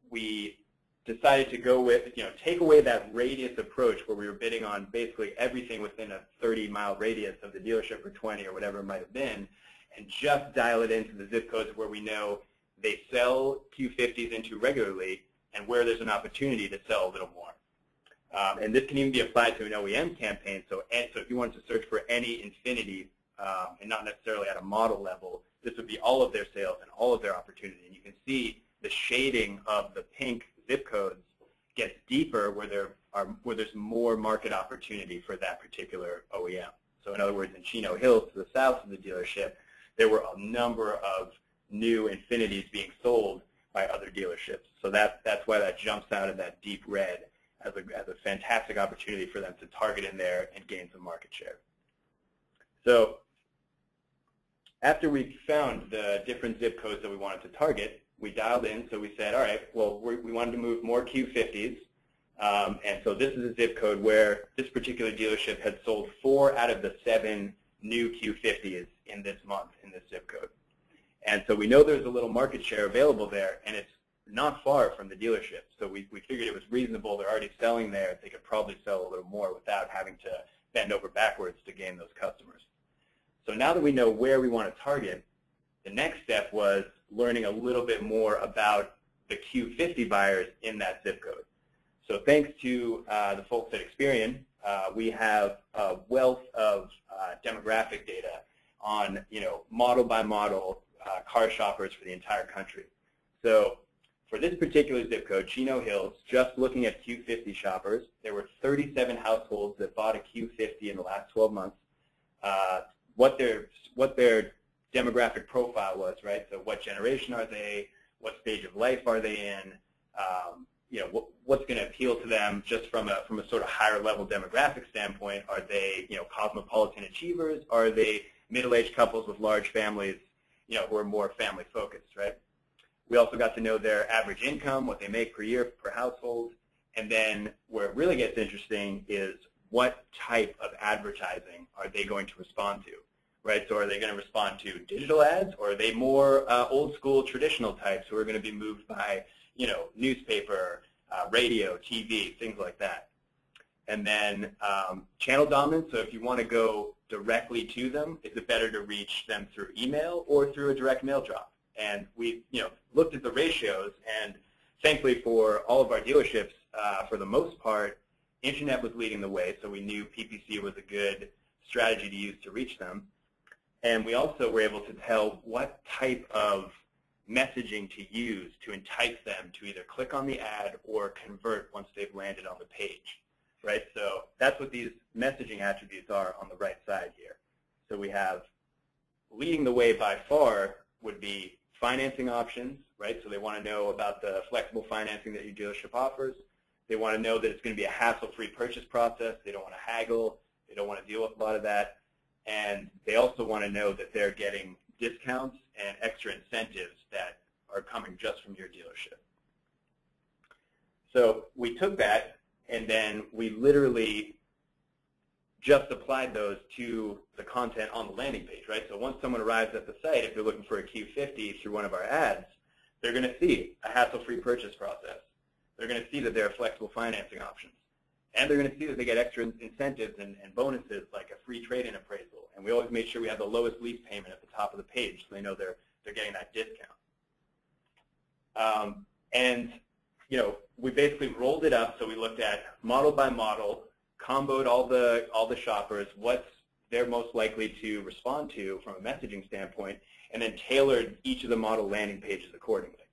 S3: we decided to go with, take away that radius approach where we were bidding on basically everything within a 30-mile radius of the dealership or 20 or whatever it might have been, and just dial it into the zip codes where we know they sell Q50s into regularly and where there's an opportunity to sell a little more. And this can even be applied to an OEM campaign. So if you wanted to search for any Infiniti, and not necessarily at a model level, this would be all of their sales and all of their opportunity. And you can see the shading of the pink zip codes gets deeper where there's more market opportunity for that particular OEM. So in other words, in Chino Hills, to the south of the dealership, there were a number of new Infinitis being sold by other dealerships. So that's why that jumps out of that deep red as a fantastic opportunity for them to target in there and gain some market share. So after we found the different zip codes that we wanted to target, we dialed in. So we said, all right, well, we wanted to move more Q50s. And so this is a zip code where this particular dealership had sold 4 out of the 7 new Q50s in this month in this zip code. And so we know there's a little market share available there, and it's not far from the dealership. So we figured it was reasonable. They're already selling there. They could probably sell a little more without having to bend over backwards to gain those customers. So now that we know where we want to target, the next step was learning a little bit more about the Q50 buyers in that zip code. So thanks to the folks at Experian, we have a wealth of demographic data on, model by model car shoppers for the entire country. So for this particular zip code, Chino Hills, just looking at Q50 shoppers, there were 37 households that bought a Q50 in the last 12 months. What their demographic profile was, right? So what generation are they? What stage of life are they in? What's going to appeal to them just from a sort of higher level demographic standpoint? Are they, cosmopolitan achievers? Are they middle-aged couples with large families, who are more family focused, right? We also got to know their average income, what they make per year per household. And then where it really gets interesting is what type of advertising are they going to respond to, right? So are they going to respond to digital ads, or are they more old school traditional types who are going to be moved by, newspaper, radio, TV, things like that? And then channel dominance, so if you want to go directly to them, is it better to reach them through email or through a direct mail drop? And we looked at the ratios, and thankfully for all of our dealerships, for the most part, internet was leading the way, so we knew PPC was a good strategy to use to reach them. And we also were able to tell what type of messaging to use to entice them to either click on the ad or convert once they've landed on the page, right? So that's what these messaging attributes are on the right side here. So we have leading the way by far would be financing options, right? So they want to know about the flexible financing that your dealership offers. They want to know that it's going to be a hassle-free purchase process. They don't want to haggle. They don't want to deal with a lot of that. And they also want to know that they're getting discounts and extra incentives that are coming just from your dealership. So we took that, and then we literally just applied those to the content on the landing page, right? So once someone arrives at the site, if they're looking for a Q50 through one of our ads, they're going to see a hassle-free purchase process. They're going to see that there are flexible financing options. And they're going to see that they get extra incentives and bonuses like a free trade-in appraisal. And we always make sure we have the lowest lease payment at the top of the page so they know they're getting that discount. And we basically rolled it up, so we looked at model by model, comboed all the shoppers, what's they're most likely to respond to from a messaging standpoint, and then tailored each of the model landing pages accordingly.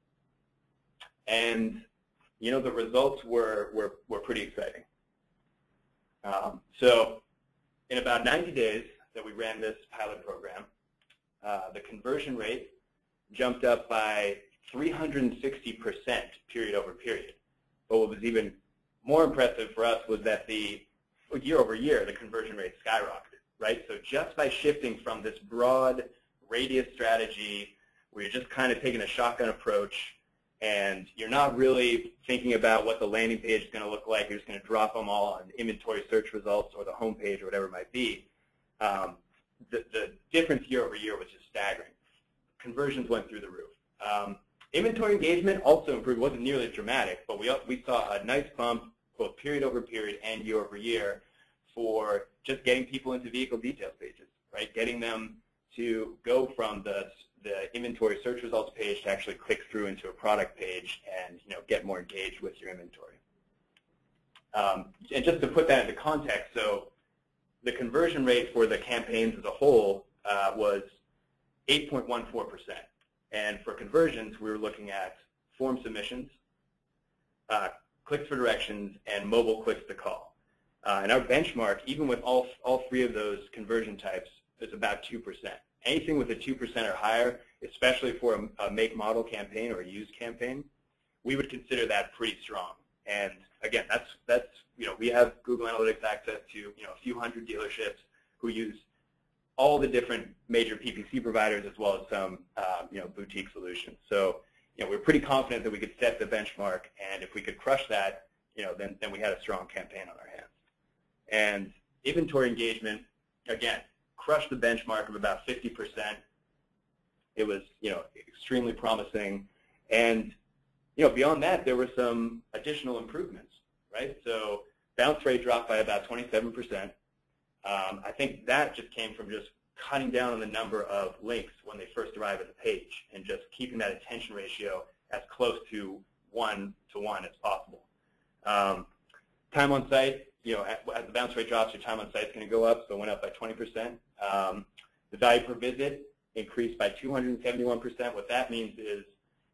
S3: And the results were pretty exciting. So in about 90 days that we ran this pilot program, the conversion rate jumped up by 360% period over period. But what was even more impressive for us was that year over year, the conversion rate skyrocketed, right? So just by shifting from this broad radius strategy where you're just kind of taking a shotgun approach and you're not really thinking about what the landing page is going to look like, you're just going to drop them all on inventory search results or the home page or whatever it might be, the difference year over year was just staggering. Conversions went through the roof. Inventory engagement also improved. It wasn't nearly as dramatic, but we saw a nice bump both period over period and year over year for just getting people into vehicle details pages, right? Getting them to go from the inventory search results page to actually click through into a product page and get more engaged with your inventory. And just to put that into context, so the conversion rate for the campaigns as a whole was 8.14%. And for conversions, we were looking at form submissions, clicks for directions, and mobile clicks to call. And our benchmark, even with all three of those conversion types, is about 2%. Anything with a 2% or higher, especially for a make-model campaign or a used campaign, we would consider that pretty strong. And again, that's we have Google Analytics access to a few hundred dealerships who use all the different major PPC providers as well as some boutique solutions. So we're pretty confident that we could set the benchmark, and if we could crush that, then we had a strong campaign on our hands. And inventory engagement, again, crushed the benchmark of about 50%. It was extremely promising, and beyond that, there were some additional improvements, right? So bounce rate dropped by about 27%. I think that just came from just cutting down on the number of links when they first arrive at the page and just keeping that attention ratio as close to 1-to-1 as possible. Time on site, as the bounce rate drops, your time on site is going to go up, so it went up by 20%. The value per visit increased by 271%. What that means is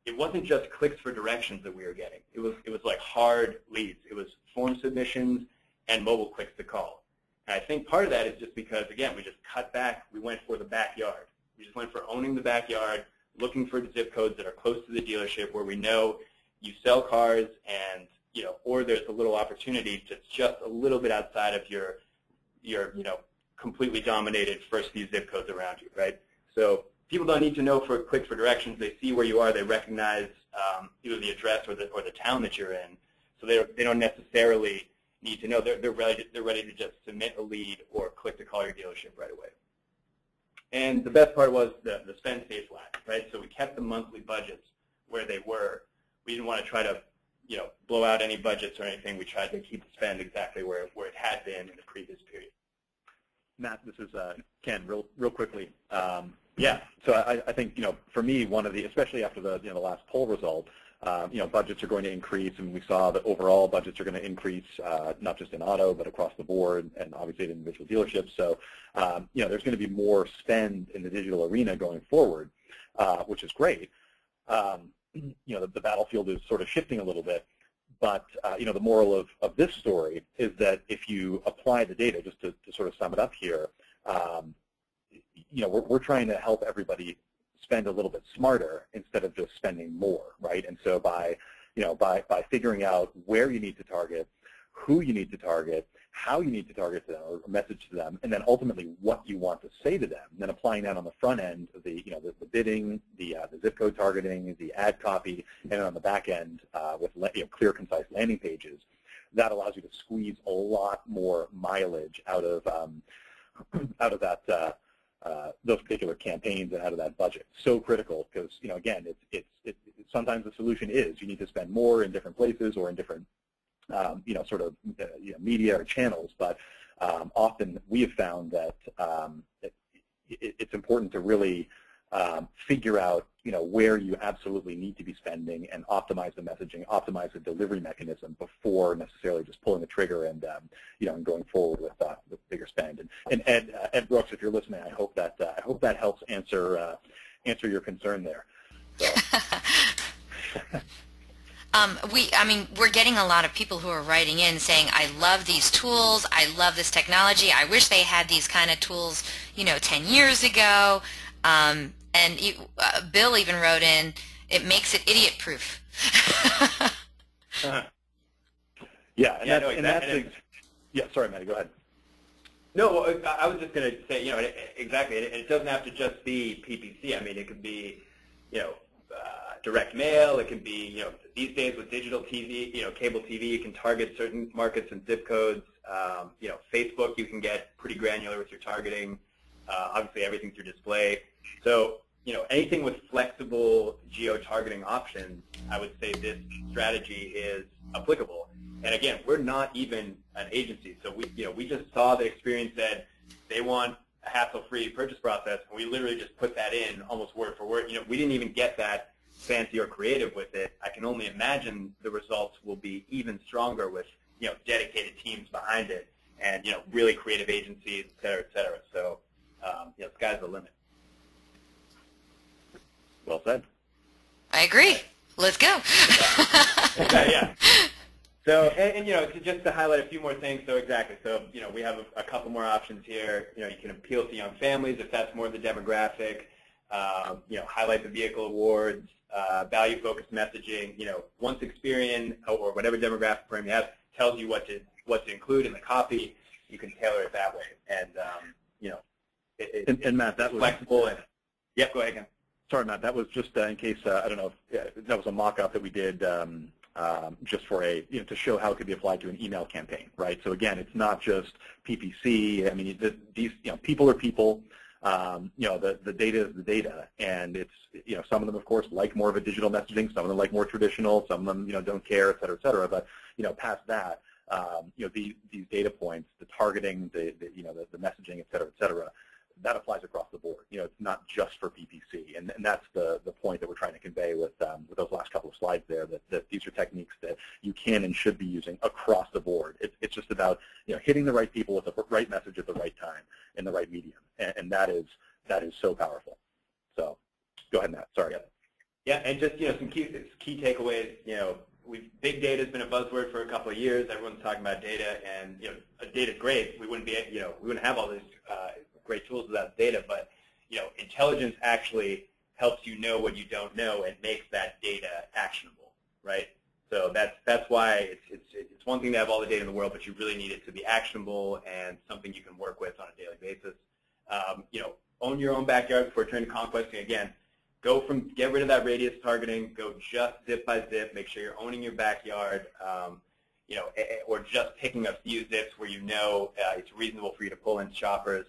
S3: it wasn't just clicks for directions that we were getting. It was like hard leads. It was form submissions and mobile clicks to call. And I think part of that is just because, again, we just cut back. We went for the backyard. We just went for owning the backyard, looking for zip codes that are close to the dealership where we know you sell cars and, or there's a little opportunity to just a little bit outside of your completely dominated first few zip codes around you, right? So people don't need to know for clicks for directions. They see where you are. They recognize either the address or the town that you're in. So they don't necessarily need to know. They're ready to just submit a lead or click to call your dealership right away. And the best part was the spend stayed flat, right? So we kept the monthly budgets where they were. We didn't want to try to blow out any budgets or anything. We tried to keep the spend exactly where it had been in the previous period.
S2: Matt, this is Ken. Real quickly. Yeah. So I think for me, one of the, especially after the last poll result, budgets are going to increase, and we saw that overall budgets are going to increase, not just in auto, but across the board, and obviously at individual dealerships. So, there's going to be more spend in the digital arena going forward, which is great. The battlefield is sort of shifting a little bit, but the moral of this story is that if you apply the data, just to sort of sum it up here, we're trying to help everybody spend a little bit smarter instead of just spending more, right? And so by figuring out where you need to target, who you need to target, how you need to target them or message to them, and then ultimately what you want to say to them, and then applying that on the front end, the bidding, the zip code targeting, the ad copy, and then on the back end with clear, concise landing pages. that allows you to squeeze a lot more mileage out of that those particular campaigns and out of that budget. So critical because, again, sometimes the solution is you need to spend more in different places or in different media or channels, but often we have found that it's important to really figure out where you absolutely need to be spending and optimize the messaging, optimize the delivery mechanism before necessarily just pulling the trigger and and going forward with bigger spend. And Ed Brooks, if you're listening, I hope that helps answer your concern there. So.
S1: We're getting a lot of people who are writing in saying, I love these tools, I love this technology, I wish they had these kind of tools, 10 years ago. And Bill even wrote in, it makes it idiot-proof.
S2: Yeah, sorry, Matty, go ahead.
S3: No, I was just going to say, exactly, it doesn't have to just be PPC. I mean, it could be, direct mail. It can be, these days with digital TV, cable TV, you can target certain markets and zip codes. Facebook, you can get pretty granular with your targeting. Obviously, everything through display. So, anything with flexible geo-targeting options, I would say this strategy is applicable. And again, we're not even an agency, so we just saw the experience that they want a hassle-free purchase process, and we literally just put that in almost word for word. We didn't even get that fancy or creative with it. I can only imagine the results will be even stronger with dedicated teams behind it, and really creative agencies, et cetera, et cetera. So sky's the limit.
S2: Well said.
S1: I agree. Let's go.
S3: Yeah. So, and just to highlight a few more things, so exactly, so, we have a couple more options here. You can appeal to young families if that's more the demographic. Highlight the vehicle awards, value-focused messaging. Once Experian or whatever demographic program you have tells you what to include in the copy, you can tailor it that way. And,
S2: and Matt, that was
S3: flexible. And, yep, go ahead again.
S2: Sorry, Matt, that was just in case, I don't know if that was a mock-up that we did just for to show how it could be applied to an email campaign, right? So again, it's not just PPC. I mean, these, people are people. The data is the data, and it's, some of them, of course, like more of a digital messaging. Some of them like more traditional. Some of them, don't care, et cetera, et cetera. But, past that, these data points, the targeting, the messaging, et cetera, that applies across the board. It's not just for PPC, and that's the point that we're trying to convey with those last couple of slides there. That these are techniques that you can and should be using across the board. It's just about hitting the right people with the right message at the right time in the right medium, and that is so powerful. So go ahead, Matt. Sorry.
S3: Yeah, and just some key takeaways. Big data has been a buzzword for a couple of years. Everyone's talking about data, and data is great. We wouldn't have all these great tools without data, but intelligence actually helps you know what you don't know and makes that data actionable, right? So that's why it's one thing to have all the data in the world, but you really need it to be actionable and something you can work with on a daily basis. Own your own backyard before turning to conquesting. Again, get rid of that radius targeting, go just zip by zip, make sure you're owning your backyard, or just picking a few zips where it's reasonable for you to pull in shoppers.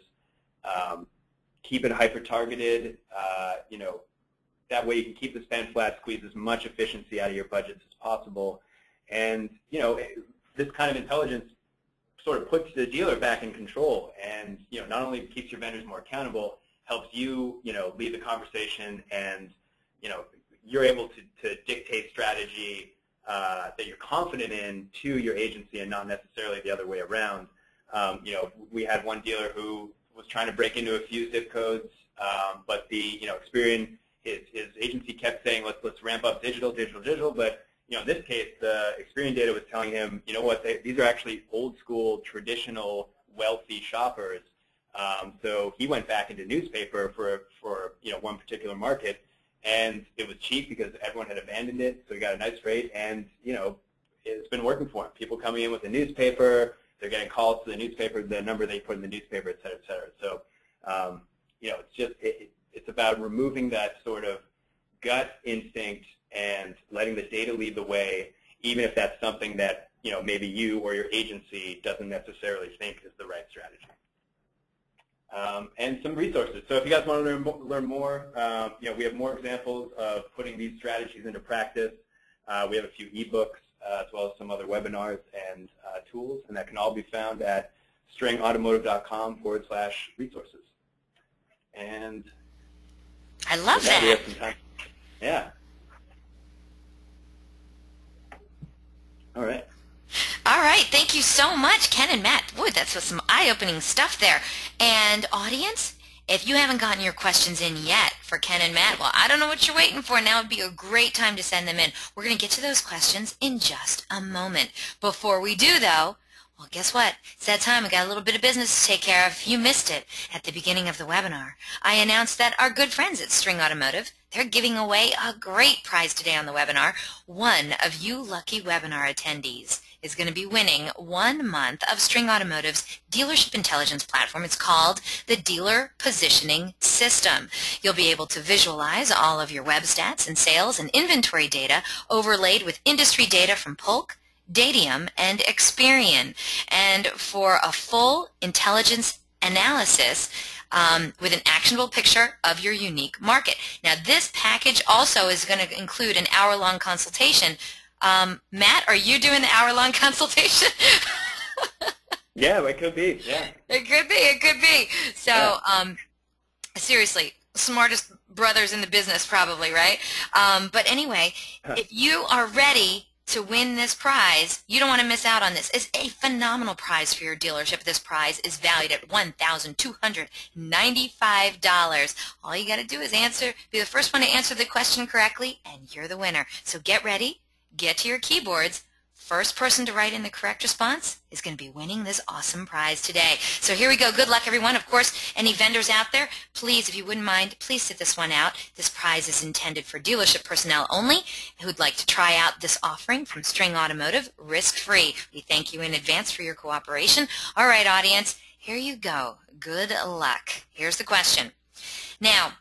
S3: Keep it hyper-targeted. That way you can keep the spend flat, squeeze as much efficiency out of your budgets as possible. And, this kind of intelligence sort of puts the dealer back in control and, not only keeps your vendors more accountable, helps you, lead the conversation and, you're able to dictate strategy that you're confident in to your agency and not necessarily the other way around. We had one dealer who was trying to break into a few zip codes, but the Experian, his agency kept saying let's ramp up digital, but in this case the Experian data was telling him, these are actually old school, traditional, wealthy shoppers. So he went back into newspaper for one particular market, and it was cheap because everyone had abandoned it, so he got a nice rate, and it's been working for him. People coming in with a newspaper. They're getting calls to the newspaper, the number they put in the newspaper, et cetera, et cetera. So, it's about removing that sort of gut instinct and letting the data lead the way, even if that's something that maybe you or your agency doesn't necessarily think is the right strategy. And some resources. So if you guys want to learn more, we have more examples of putting these strategies into practice. We have a few ebooks as well as some other webinars and tools, and that can all be found at stringautomotive.com/resources. And
S1: I love that.
S3: We have some time. Yeah. All right.
S1: All right. Thank you so much, Ken and Matt. Boy, that's some eye-opening stuff there. And audience, if you haven't gotten your questions in yet for Ken and Matt, well, I don't know what you're waiting for. Now would be a great time to send them in. We're going to get to those questions in just a moment. Before we do, though, well, guess what? It's that time. We got a little bit of business to take care of. You missed it at the beginning of the webinar. I announced that our good friends at String Automotive, they're giving away a great prize today on the webinar. One of you lucky webinar attendees is going to be winning 1 month of String Automotive's dealership intelligence platform. It's called the Dealer Positioning System. You'll be able to visualize all of your web stats and sales and inventory data overlaid with industry data from Polk, Datium, and Experian. And for a full intelligence analysis with an actionable picture of your unique market. Now, this package also is going to include an hour-long consultation. Matt, are you doing the hour-long consultation?
S3: Yeah, it could be. Yeah.
S1: It could be. It could be. So, seriously, smartest brothers in the business probably, right? But anyway, if you are ready to win this prize, you don't want to miss out on this. It's a phenomenal prize for your dealership. This prize is valued at $1,295. All you got to do is be the first one to answer the question correctly, and you're the winner. So get ready. Get to your keyboards. First person to write in the correct response is going to be winning this awesome prize today. So here we go. Good luck, everyone. Of course, any vendors out there, please, if you wouldn't mind, please sit this one out. This prize is intended for dealership personnel only who'd like to try out this offering from String Automotive risk-free. We thank you in advance for your cooperation. All right, audience, here you go. Good luck. Here's the question. Now,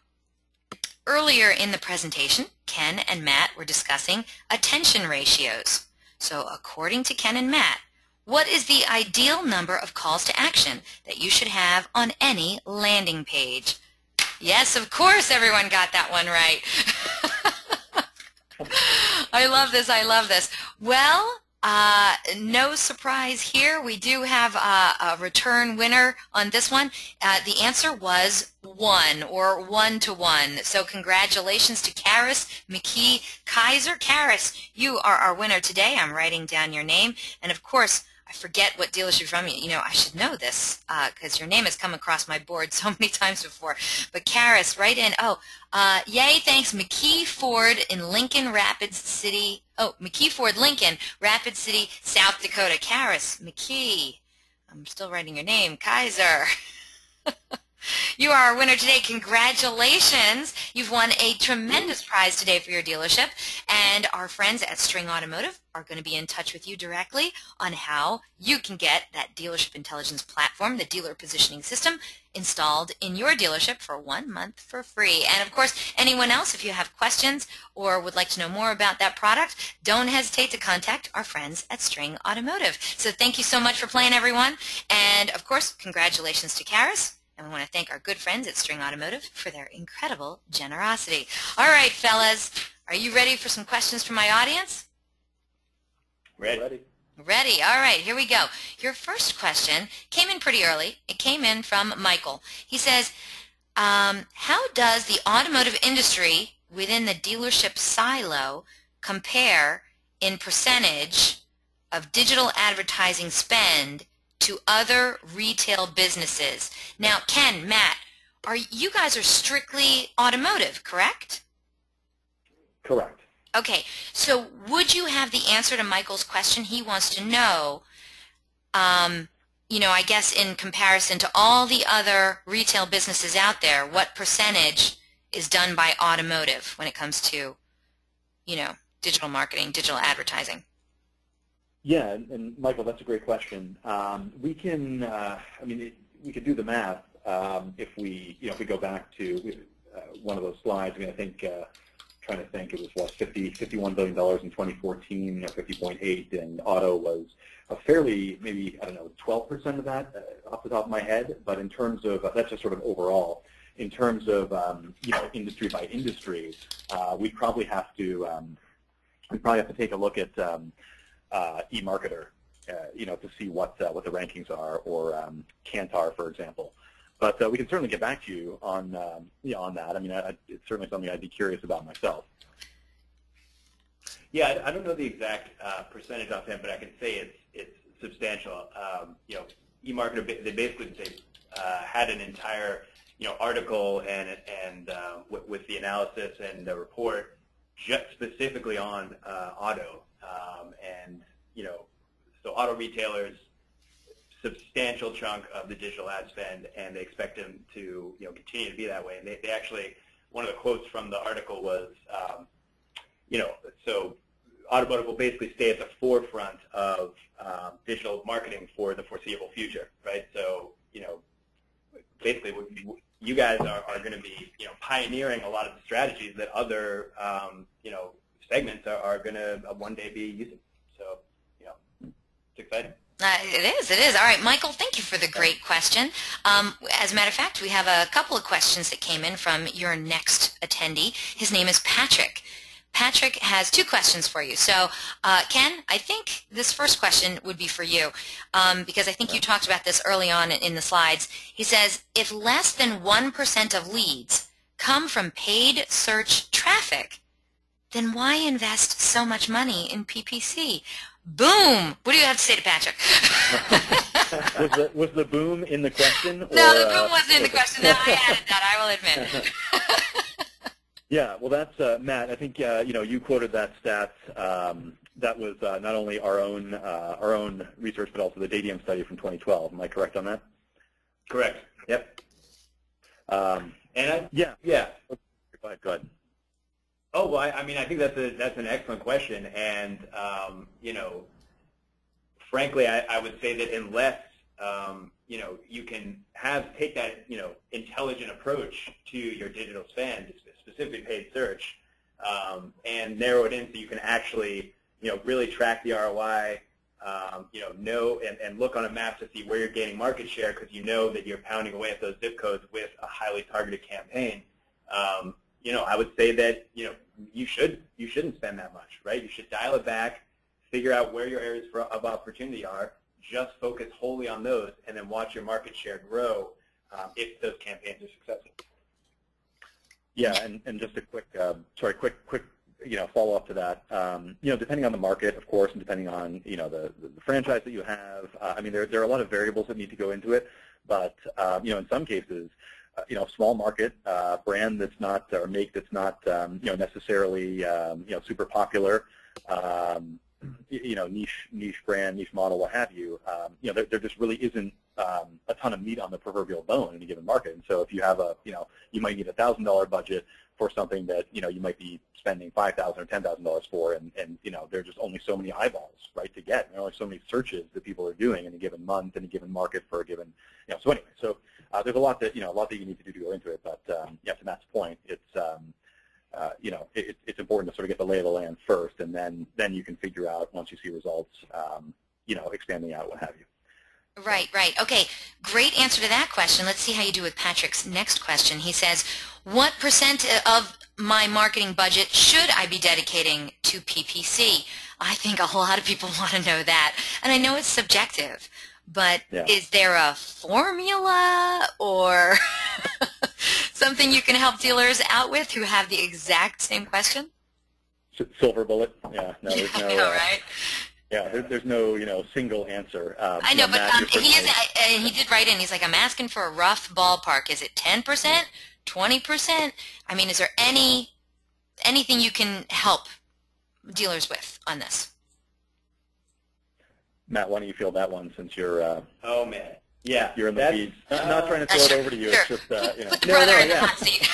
S1: earlier in the presentation, Ken and Matt were discussing attention ratios. So according to Ken and Matt, what is the ideal number of calls to action that you should have on any landing page? Yes, of course, everyone got that one right. I love this. I love this. Well, no surprise here. We do have a return winner on this one. The answer was 1 or 1-to-1. So congratulations to Karis McKee Kaiser. Karis, you are our winner today. I'm writing down your name. And of course, I forget what dealership you're from. You know, I should know this because your name has come across my board so many times before. But Karis, right in. Oh, yay, thanks. McKee Ford in Lincoln, Rapid City. Oh, McKee Ford, Lincoln, Rapid City, South Dakota. Karis McKee. I'm still writing your name. Kaiser. You are our winner today. Congratulations. You've won a tremendous prize today for your dealership. And our friends at String Automotive are going to be in touch with you directly on how you can get that dealership intelligence platform, the dealer positioning system, installed in your dealership for 1 month for free. And of course, anyone else, if you have questions or would like to know more about that product, don't hesitate to contact our friends at String Automotive. So thank you so much for playing, everyone. And of course, congratulations to Karis. And we want to thank our good friends at String Automotive for their incredible generosity. All right, fellas, are you ready for some questions from my audience?
S3: Ready.
S1: Ready. All right, here we go. Your first question came in pretty early. It came in from Michael. He says, how does the automotive industry within the dealership silo compare in percentage of digital advertising spend to other retail businesses? Now, Ken, Matt, you guys are strictly automotive, correct?
S2: Correct.
S1: Okay, so would you have the answer to Michael's question? He wants to know, you know, I guess in comparison to all the other retail businesses out there, what percentage is done by automotive when it comes to, you know, digital marketing, digital advertising?
S2: Yeah, and Michael, that's a great question. We can, we could do the math if we go back to one of those slides. I mean, I think trying to think, it was what, $51 billion in 2014, 50.8, and auto was a fairly, maybe, I don't know, 12% of that off the top of my head. But in terms of, that's just sort of overall. In terms of, industry by industry, we probably have to take a look at eMarketer, to see what the rankings are, or Kantar, for example. But we can certainly get back to you on on that. I mean, it's certainly something I'd be curious about myself.
S3: Yeah, I don't know the exact percentage offhand, but I can say it's substantial. eMarketer, they basically had an entire article and with the analysis and the report just specifically on auto, and so auto retailers, substantial chunk of the digital ad spend, and they expect them to continue to be that way. And they actually, one of the quotes from the article was, so automotive will basically stay at the forefront of digital marketing for the foreseeable future, right? So basically you guys are going to be pioneering a lot of the strategies that other segments are going to one day be using. So it's exciting.
S1: It is. All right, Michael, thank you for the great question. As a matter of fact, we have a couple of questions that came in from your next attendee. His name is Patrick. Patrick has two questions for you. So, Ken, I think this first question would be for you, because I think you talked about this early on in the slides. He says, if less than 1% of leads come from paid search traffic, then why invest so much money in PPC? Boom! What do you have to say to Patrick?
S2: was the boom in the question?
S1: No, the boom wasn't in the question. No, I added that, I will admit.
S2: Yeah, well, that's Matt. I think you quoted that stat. That was not only our own research, but also the DADIUM study from 2012. Am I correct on that?
S3: Correct. Yep.
S2: Yeah. Go ahead.
S3: Oh, well, I mean, I think that's an excellent question, and frankly, I would say that unless you can take that intelligent approach to your digital spend, specifically paid search, and narrow it in so you can actually really track the ROI, know and look on a map to see where you're gaining market share, because you know that you're pounding away at those zip codes with a highly targeted campaign. I would say that you shouldn't spend that much, right? You should dial it back, figure out where your areas of opportunity are, just focus wholly on those, and then watch your market share grow if those campaigns are successful.
S2: Yeah, and just a quick follow up to that. Depending on the market, of course, and depending on the franchise that you have, I mean, there are a lot of variables that need to go into it. But in some cases, small market brand that's not, or make that's not necessarily super popular, niche brand, niche model, what have you. There just really isn't a ton of meat on the proverbial bone in a given market. And so if you have you might need a $1,000 budget for something that you might be spending $5,000 or $10,000 for, and there's just only so many eyeballs, right, to get. There are only so many searches that people are doing in a given month, in a given market, for a given, So anyway, there's a lot that you need to do to go into it. But to Matt's point, it's it's important to sort of get the lay of the land first, and then you can figure out, once you see results, expanding out, what have you.
S1: Right. Okay, great answer to that question. Let's see how you do with Patrick's next question. He says, what percent of my marketing budget should I be dedicating to PPC? I think a lot of people want to know that. And I know it's subjective, but is there a formula or something you can help dealers out with who have the exact same question?
S2: Silver bullet? Yeah, no, there's no.
S1: I know, right?
S2: Yeah, there's no single answer.
S1: I know, but he did write in. He's like, I'm asking for a rough ballpark. Is it 10%, 20%? I mean, is there anything you can help dealers with on this?
S2: Matt, why don't you field that one, since you're?
S3: Oh man, yeah,
S2: you're in the weeds. Not trying to throw it over to you.
S1: Sure.
S2: It's just
S1: Put the brother in the hot seat.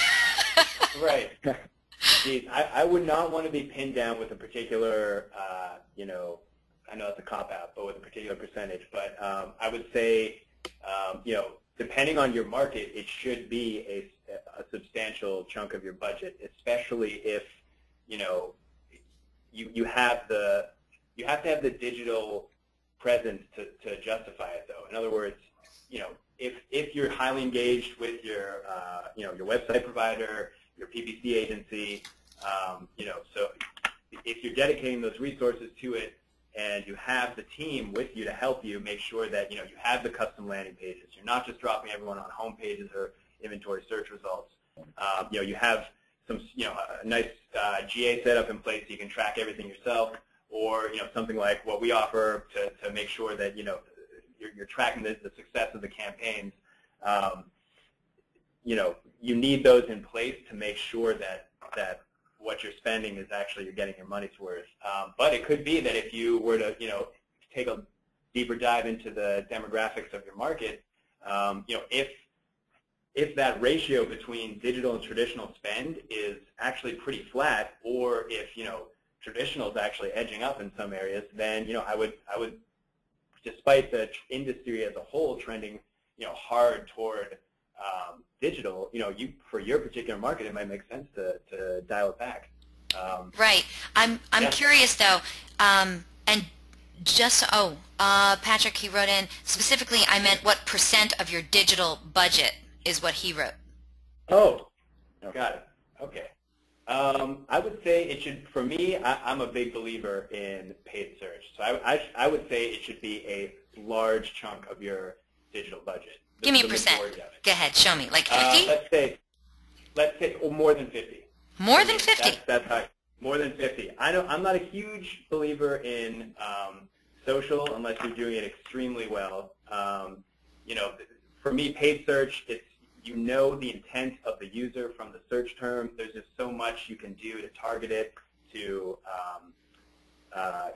S3: Right. Geez, I would not want to be pinned down with a particular, I know it's a cop-out, but with a particular percentage. But I would say, depending on your market, it should be a substantial chunk of your budget, especially if you know, you have to have the digital presence to justify it, though. In other words, you know, if you're highly engaged with your you know, your website provider, your PPC agency, you know, so if you're dedicating those resources to it and you have the team with you to help you make sure that, you know, you have the custom landing pages, you're not just dropping everyone on home pages or inventory search results. You know, you have some, you know, a nice GA setup in place so you can track everything yourself, or, you know, something like what we offer to make sure that, you know, you're tracking the success of the campaigns. You know, you need those in place to make sure that what you're spending is actually you're getting your money's worth. But it could be that if you were to, you know, take a deeper dive into the demographics of your market, you know, if that ratio between digital and traditional spend is actually pretty flat, or if, you know, traditional is actually edging up in some areas, then, you know, I would, despite the industry as a whole trending, you know, hard toward digital, you know, for your particular market, it might make sense to dial it back.
S1: Right. I'm
S3: yeah.
S1: curious though, and just Patrick, he wrote in specifically. I meant what % of your digital budget is what he wrote.
S3: Oh, got it. Okay. I would say it should. For me, I'm a big believer in paid search. So I would say it should be a large chunk of your digital budget.
S1: Give me a percent. Go ahead, show me. Like 50?
S3: Let's say more than 50.
S1: More than 50?
S3: That's high. More than 50. I'm not a huge believer in social unless you're doing it extremely well. You know, for me, paid search, it's, you know, the intent of the user from the search term. There's just so much you can do to target it, to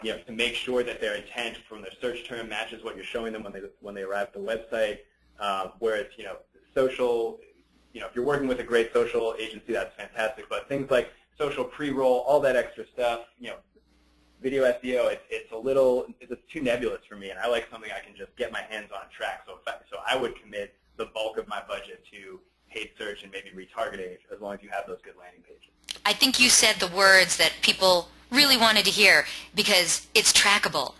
S3: you know, to make sure that their intent from their search term matches what you're showing them when they arrive at the website. Whereas, you know, social, you know, if you're working with a great social agency, that's fantastic. But things like social pre-roll, all that extra stuff, you know, video SEO, it's too nebulous for me, and I like something I can just get my hands on track. So I would commit the bulk of my budget to paid search and maybe retargeting, as long as you have those good landing pages.
S1: I think you said the words that people really wanted to hear, because it's trackable.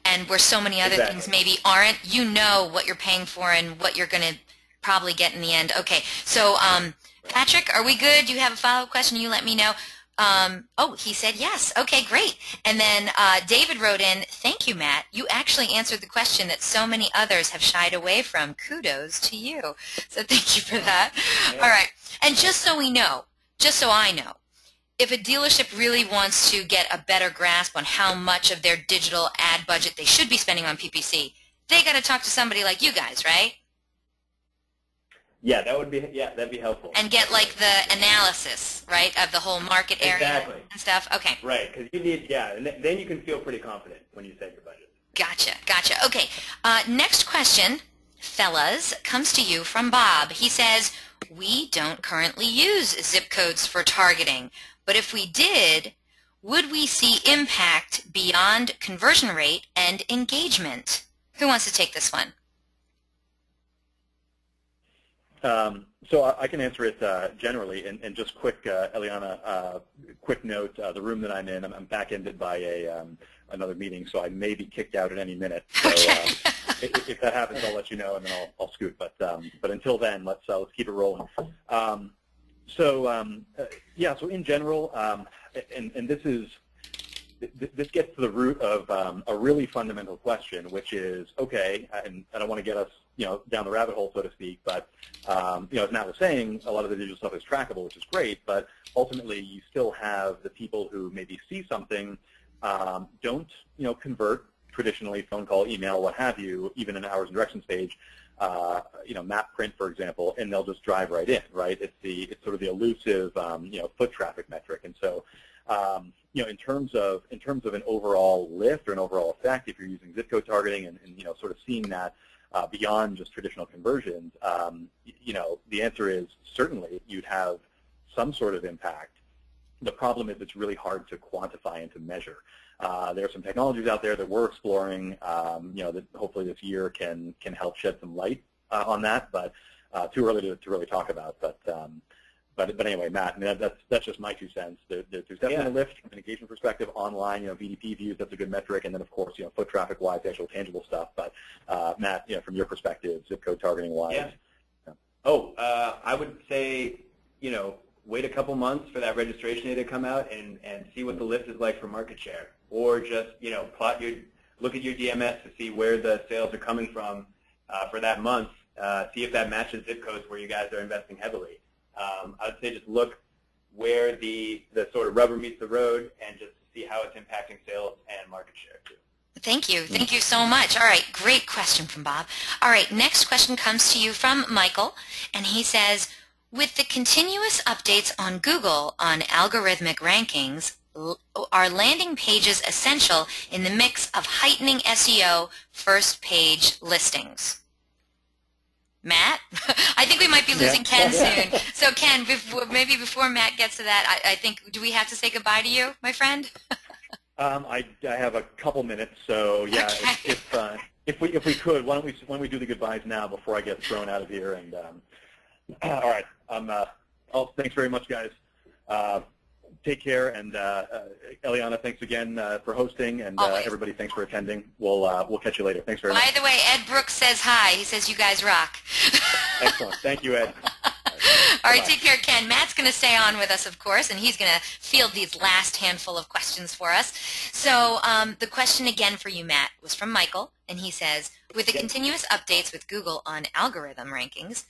S1: And where so many other things maybe aren't, you know what you're paying for and what you're going to probably get in the end. Okay, so Patrick, are we good? Do you have a follow-up question? You let me know. Oh, he said yes. Okay, great. And then David wrote in, thank you, Matt. You actually answered the question that so many others have shied away from. Kudos to you. So thank you for that.
S3: Yeah.
S1: All right. And just so we know, just so I know, if a dealership really wants to get a better grasp on how much of their digital ad budget they should be spending on PPC, they got to talk to somebody like you guys, right?
S3: Yeah, that'd be helpful.
S1: And get like the analysis, right, of the whole market area and stuff. Okay.
S3: Right, because you need, and then you can feel pretty confident when you set your budget.
S1: Gotcha. Okay. Next question, fellas, comes to you from Bob. He says, we don't currently use zip codes for targeting, but if we did, would we see impact beyond conversion rate and engagement? Who wants to take this one?
S2: So I can answer it generally, and just quick, Eliana, quick note, the room that I'm in, I'm back-ended by another meeting, so I may be kicked out at any minute. So if that happens, I'll let you know, and then I'll scoot. But until then, let's keep it rolling. Yeah, so in general, and this gets to the root of a really fundamental question, which is, okay, and I don't want to get us, down the rabbit hole, so to speak, but, as Matt was saying, a lot of the digital stuff is trackable, which is great, but ultimately you still have the people who maybe see something, don't, convert traditionally, phone call, email, what have you, even an hours and directions page, map print, for example, and they'll just drive right in, right? It's sort of the elusive, foot traffic metric. And so, in terms of an overall lift or an overall effect, if you're using zip code targeting and sort of seeing that beyond just traditional conversions, the answer is certainly you'd have some sort of impact. The problem is it's really hard to quantify and to measure. There are some technologies out there that we're exploring, that hopefully this year can help shed some light on that, but too early to really talk about. but anyway, Matt, I mean, that's just my 2 cents. There's definitely a lift from an engagement perspective online. VDP views, that's a good metric, and then of course, foot traffic wise, the actual tangible stuff. But Matt, from your perspective, zip code targeting wise.
S3: Yeah. Oh, I would say, wait a couple months for that registration data to come out and see what the lift is like for market share, or just look at your DMS to see where the sales are coming from for that month. See if that matches zip codes where you guys are investing heavily. I would say just look where the sort of rubber meets the road and just see how it's impacting sales and market share too.
S1: Thank you. Thank you so much. All right, great question from Bob. All right, next question comes to you from Michael, and he says, with the continuous updates on Google on algorithmic rankings, are landing pages essential in the mix of heightening SEO first page listings? Matt? I think we might be losing Ken soon. So Ken, maybe before Matt gets to that, I think, do we have to say goodbye to you, my friend?
S2: I have a couple minutes, so yeah. Okay. If we could, why don't we do the goodbyes now before I get thrown out of here? And all right, thanks very much, guys. Take care, and Eliana, thanks again for hosting, and everybody, thanks for attending. We'll catch you later. Thanks very much.
S1: By the way, Ed Brooks says hi. He says you guys rock.
S2: Excellent. Thank you, Ed.
S1: All right, take care, Ken. Matt's going to stay on with us, of course, and he's going to field these last handful of questions for us. So the question again for you, Matt, was from Michael, and he says, with the continuous updates with Google on algorithm rankings,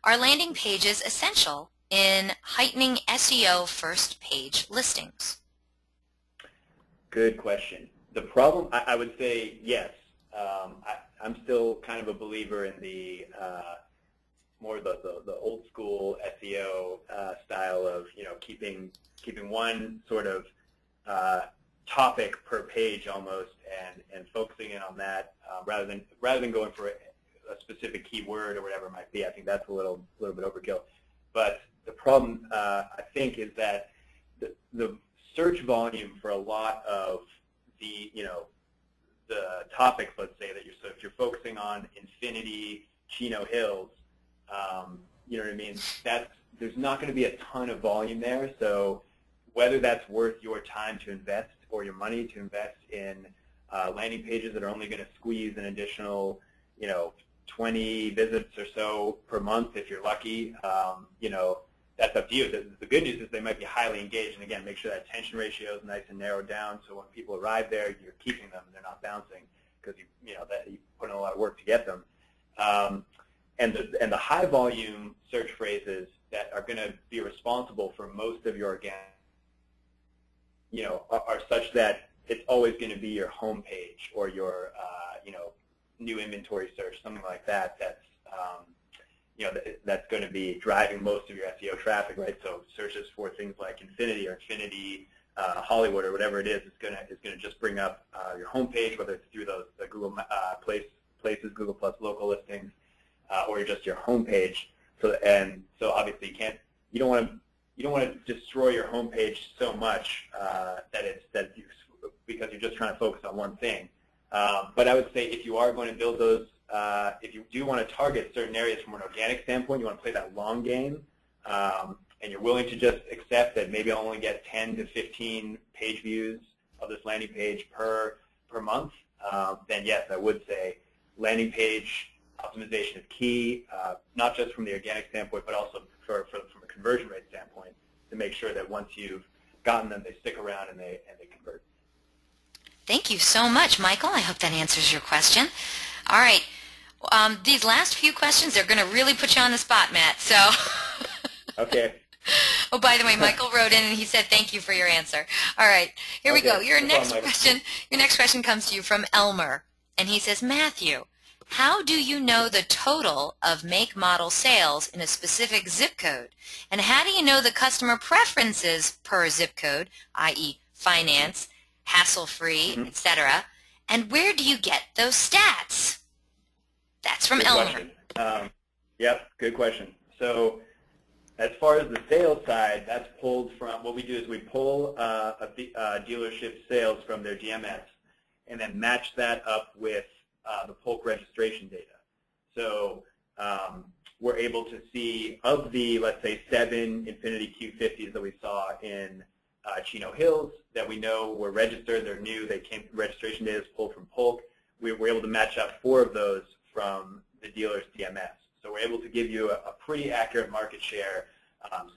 S1: are landing pages essential in heightening SEO first page listings?
S3: Good question. The problem, I would say yes. I'm still kind of a believer in the more the old school SEO style of keeping one sort of topic per page almost and focusing in on that rather than going for a specific keyword or whatever it might be. I think that's a little bit overkill. But the problem, I think, is that the search volume for a lot of the topics, let's say, if you're focusing on Infinity, Chino Hills, you know what I mean? There's not going to be a ton of volume there. So whether that's worth your time to invest or your money to invest in landing pages that are only going to squeeze an additional, 20 visits or so per month if you're lucky, that's up to you. The good news is they might be highly engaged, and again, make sure that attention ratio is nice and narrowed down so when people arrive there, you're keeping them and they're not bouncing because you put in a lot of work to get them. And the high volume search phrases that are going to be responsible for most of your organic, are such that it's always going to be your home page or your new inventory search, something like that. That's going to be driving most of your SEO traffic, right? So searches for things like Infinity or Infinity Hollywood or whatever it is going to just bring up your home page, whether it's through the Google Places, Google Plus local listings, or just your home page. So obviously you don't want to destroy your home page so much because you're just trying to focus on one thing. But I would say if you are going to build those, if you do want to target certain areas from an organic standpoint, you want to play that long game, and you're willing to just accept that maybe I'll only get 10 to 15 page views of this landing page per month, then yes, I would say landing page optimization is key, not just from the organic standpoint, but also from a conversion rate standpoint, to make sure that once you've gotten them, they stick around and they convert.
S1: Thank you so much, Michael. I hope that answers your question. All right. These last few questions are going to really put you on the spot, Matt. So.
S3: Okay.
S1: Oh, by the way, Michael wrote in and he said thank you for your answer. All right. Here we go. Your next question comes to you from Elmer, and he says, Matthew, how do you know the total of make model sales in a specific zip code? And how do you know the customer preferences per zip code, i.e. finance, hassle-free, etc.? And where do you get those stats? That's from Elmer.
S3: Yep, good question. So as far as the sales side, that's pulled from, what we do is we pull a dealership sales from their DMS and then match that up with the Polk registration data. So we're able to see of the, let's say, 7 Infiniti Q50s that we saw in Chino Hills that we know were registered, they're new, registration data is pulled from Polk. We were able to match up 4 of those from the dealer's DMS. So we're able to give you a pretty accurate market share,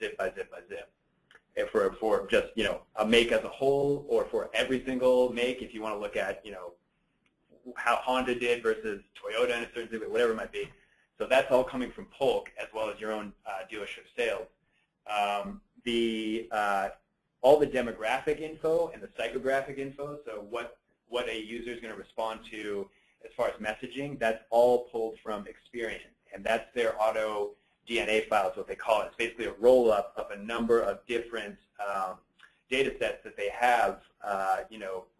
S3: zip by zip by zip. If for just, a make as a whole, or for every single make, if you want to look at, how Honda did versus Toyota in a certain zip, whatever it might be. So that's all coming from Polk, as well as your own dealership sales. All the demographic info and the psychographic info, so what a user is going to respond to as far as messaging, that's all pulled from Experian. And that's their auto DNA files, what they call it. It's basically a roll-up of a number of different data sets that they have,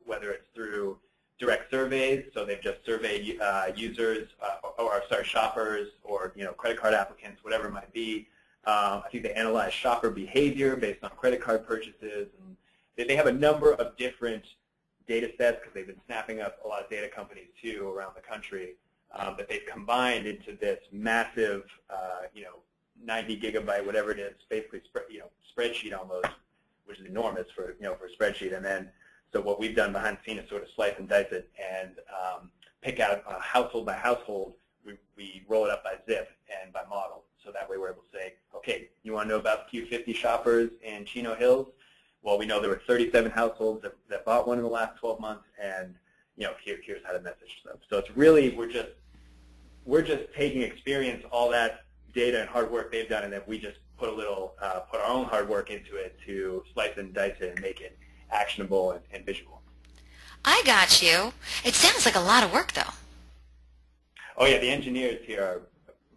S3: whether it's through direct surveys, so they've just surveyed users, shoppers, or credit card applicants, whatever it might be. I think they analyze shopper behavior based on credit card purchases, and they have a number of different data sets because they've been snapping up a lot of data companies too around the country that they've combined into this massive, 90 gigabyte, whatever it is, basically, spreadsheet almost, which is enormous for for a spreadsheet. And then, so what we've done behind the scenes is sort of slice and dice it and pick out household by household. We roll it up by zip and by model. So that way we're able to say, okay, you want to know about Q50 shoppers in Chino Hills? Well, we know there were 37 households that bought one in the last 12 months, and here's how to message them. So it's really, we're just taking Experience, all that data and hard work they've done, and then we just put put our own hard work into it to slice and dice it and make it actionable and visual.
S1: I got you. It sounds like a lot of work, though.
S3: Oh yeah, the engineers here are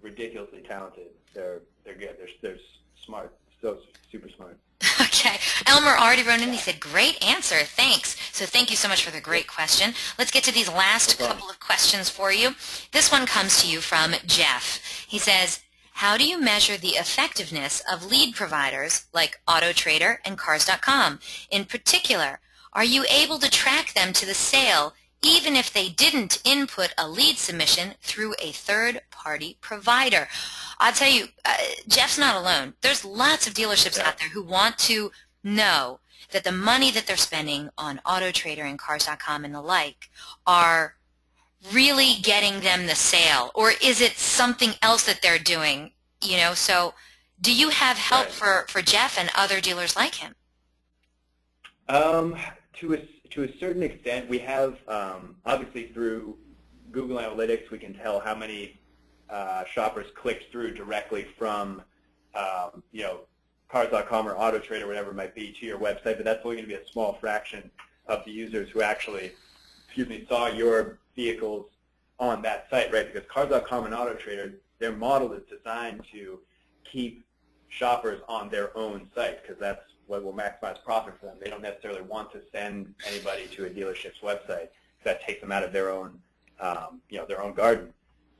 S3: ridiculously talented. They're good. They're smart. So super smart.
S1: Okay. Elmer already wrote in. He said, great answer. Thanks. So thank you so much for the great question. Let's get to these last couple of questions for you. This one comes to you from Jeff. He says, how do you measure the effectiveness of lead providers like AutoTrader and Cars.com? In particular, are you able to track them to the sale even if they didn't input a lead submission through a third-party provider? I'll tell you, Jeff's not alone. There's lots of dealerships out there who want to know that the money that they're spending on AutoTrader and Cars.com and the like are really getting them the sale, or is it something else that they're doing? So do you have help for Jeff and other dealers like him?
S3: To a certain extent, we have, obviously through Google Analytics, we can tell how many shoppers clicked through directly from, Cars.com or AutoTrader, whatever it might be, to your website, but that's only going to be a small fraction of the users who actually, saw your vehicles on that site, right? Because Cars.com and AutoTrader, their model is designed to keep shoppers on their own site because that's what will maximize profit for them. They don't necessarily want to send anybody to a dealership's website. That takes them out of their own, their own garden.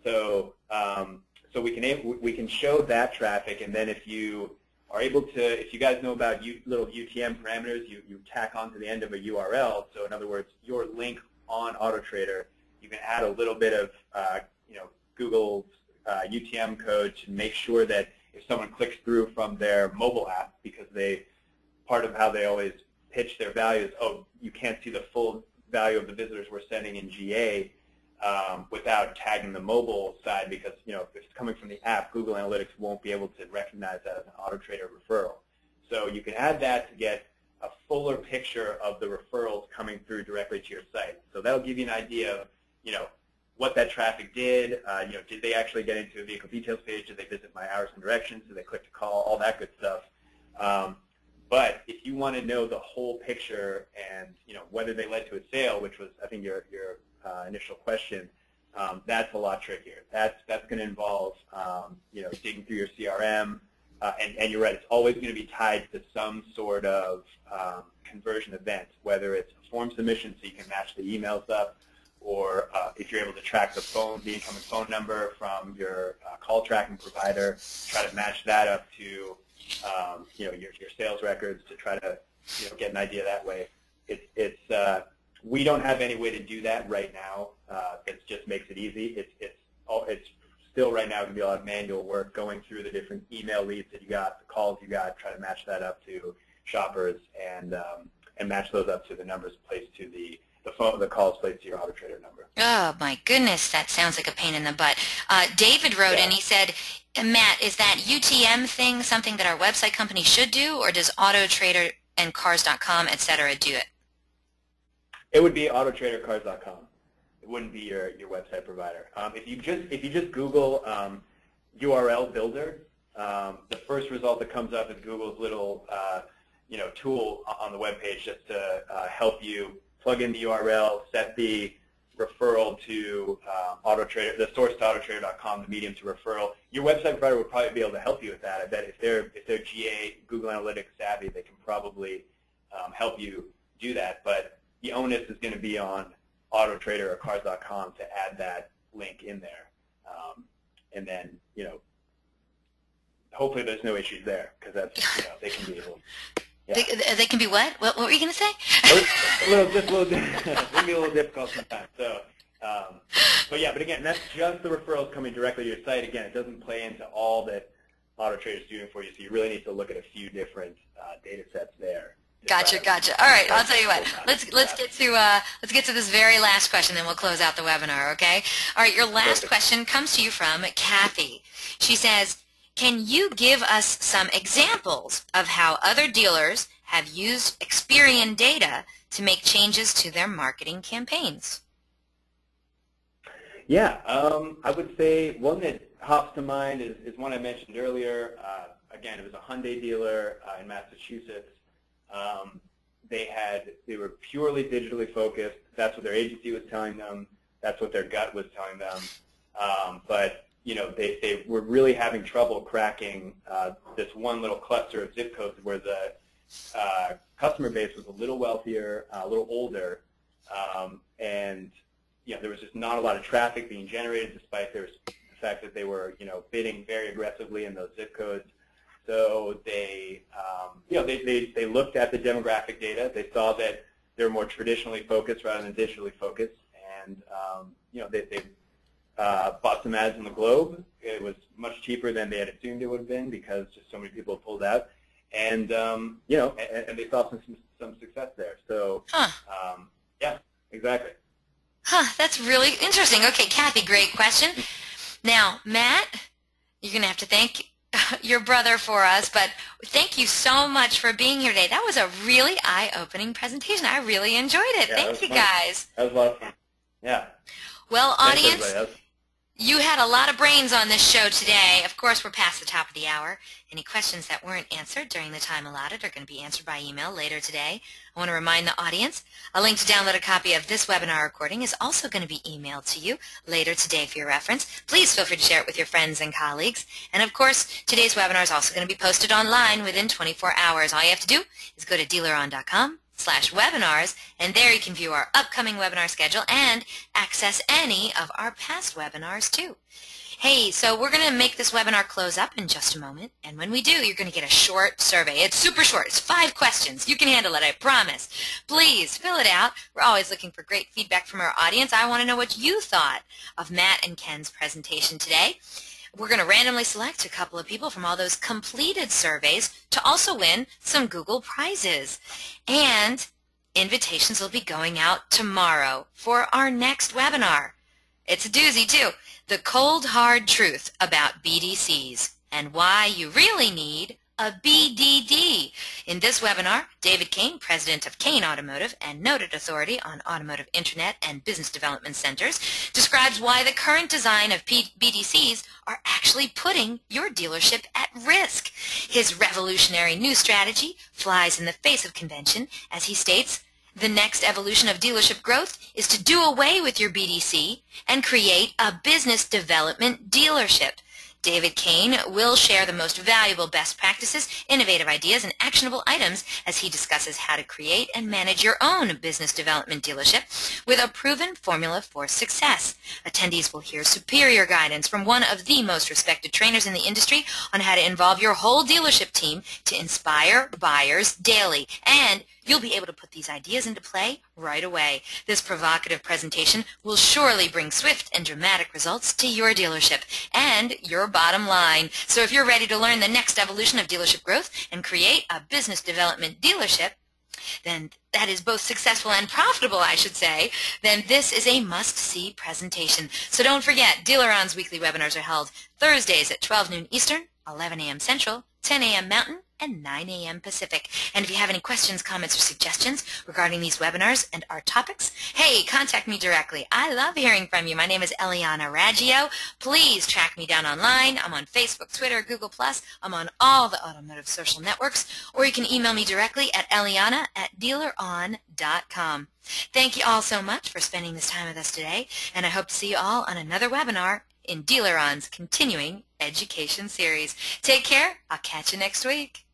S3: So, so we can show that traffic, and then if you are able to, if you guys know about little UTM parameters, you tack onto the end of a URL. So in other words, your link on AutoTrader, you can add a little bit of, Google's UTM code to make sure that if someone clicks through from their mobile app, because part of how they always pitch their values, you can't see the full value of the visitors we're sending in GA without tagging the mobile side, because if it's coming from the app, Google Analytics won't be able to recognize that as an AutoTrader referral. So you can add that to get a fuller picture of the referrals coming through directly to your site. So that'll give you an idea of what that traffic did. Did they actually get into a vehicle details page? Did they visit my hours and directions? Did they click to call? All that good stuff. But if you want to know the whole picture and whether they led to a sale, which was I think your initial question, that's a lot trickier. That's going to involve digging through your CRM, and you're right. It's always going to be tied to some sort of conversion event, whether it's a form submission so you can match the emails up, or if you're able to track the incoming phone number from your call tracking provider, try to match that up to your sales records to try to get an idea that way. We don't have any way to do that right now. It just makes it easy. It's still right now going to be a lot of manual work going through the different email leads that you got, the calls you got, try to match that up to shoppers and match those up to the numbers placed to the phone, the calls placed to your Auto Trader number.
S1: Oh my goodness, that sounds like a pain in the butt. David wrote in, he said, Matt, is that UTM thing something that our website company should do, or does Auto Trader and Cars.com, etc. do it?
S3: It would be autotradercars.com. It wouldn't be your website provider. If you just Google URL builder, the first result that comes up is Google's little tool on the web page just to help you plug in the URL, set the referral to Auto Trader, the source to autotrader.com, the medium to referral. Your website provider would probably be able to help you with that. I bet if they're GA, Google Analytics savvy, they can probably help you do that. But the onus is going to be on Auto Trader or Cars.com to add that link in there, and then hopefully there's no issues there, because that's they can be able. Yeah.
S1: They can be what? What were you going to say?
S3: It can be a little difficult sometimes. So, but again, that's just the referrals coming directly to your site. Again, it doesn't play into all that Auto Trader is doing for you. So you really need to look at a few different data sets there.
S1: Gotcha. All right, I'll tell you what. Let's get to this very last question, then we'll close out the webinar. Okay. All right. Your last question comes to you from Kathy. She says, can you give us some examples of how other dealers have used Experian data to make changes to their marketing campaigns?
S3: Yeah, I would say one that hops to mind is one I mentioned earlier. Again, it was a Hyundai dealer in Massachusetts. They were purely digitally focused. That's what their agency was telling them. That's what their gut was telling them. But they were really having trouble cracking this one little cluster of zip codes where the customer base was a little wealthier, a little older, and there was just not a lot of traffic being generated, despite the fact that they were bidding very aggressively in those zip codes. So they looked at the demographic data. They saw that they were more traditionally focused rather than digitally focused, and they bought some ads in the Globe. It was much cheaper than they had assumed it would have been because just so many people pulled out, and and they saw some success there. So yeah, exactly.
S1: That's really interesting. Okay, Kathy, great question. Now, Matt, you're going to have to thank your brother for us, but thank you so much for being here today. That was a really eye-opening presentation. I really enjoyed it.
S3: Yeah,
S1: thank you, guys.
S3: That was a lot of fun. Yeah.
S1: Well, audience, you had a lot of brains on this show today. Of course, we're past the top of the hour. Any questions that weren't answered during the time allotted are going to be answered by email later today. I want to remind the audience, a link to download a copy of this webinar recording is also going to be emailed to you later today for your reference. Please feel free to share it with your friends and colleagues. And of course, today's webinar is also going to be posted online within 24 hours. All you have to do is go to dealeron.com/webinars, and there you can view our upcoming webinar schedule and access any of our past webinars too. Hey, so we're going to make this webinar close up in just a moment, and when we do, you're going to get a short survey. It's super short. It's 5 questions. You can handle it, I promise. Please fill it out. We're always looking for great feedback from our audience. I want to know what you thought of Matt and Ken's presentation today. We're going to randomly select a couple of people from all those completed surveys to also win some Google prizes. And invitations will be going out tomorrow for our next webinar. It's a doozy, too. The cold, hard truth about BDCs and why you really need a BDD. In this webinar, David Kane, president of Kane Automotive and noted authority on automotive internet and business development centers, describes why the current design of BDCs are actually putting your dealership at risk. His revolutionary new strategy flies in the face of convention as he states, the next evolution of dealership growth is to do away with your BDC and create a business development dealership. David Kane will share the most valuable best practices, innovative ideas, and actionable items as he discusses how to create and manage your own business development dealership with a proven formula for success. Attendees will hear superior guidance from one of the most respected trainers in the industry on how to involve your whole dealership team to inspire buyers daily, and you'll be able to put these ideas into play right away. This provocative presentation will surely bring swift and dramatic results to your dealership and your bottom line. So if you're ready to learn the next evolution of dealership growth and create a business development dealership, then that is both successful and profitable, I should say, then this is a must-see presentation. So don't forget, Dealeron's weekly webinars are held Thursdays at 12 noon Eastern, 11 a.m. Central, 10 a.m. Mountain, and 9 a.m. Pacific. And if you have any questions, comments, or suggestions regarding these webinars and our topics, hey, contact me directly. I love hearing from you. My name is Eliana Raggio. Please track me down online. I'm on Facebook, Twitter, Google+. I'm on all the automotive social networks. Or you can email me directly at eliana@dealeron.com. Thank you all so much for spending this time with us today, and I hope to see you all on another webinar in Dealeron's continuing education series. Take care. I'll catch you next week.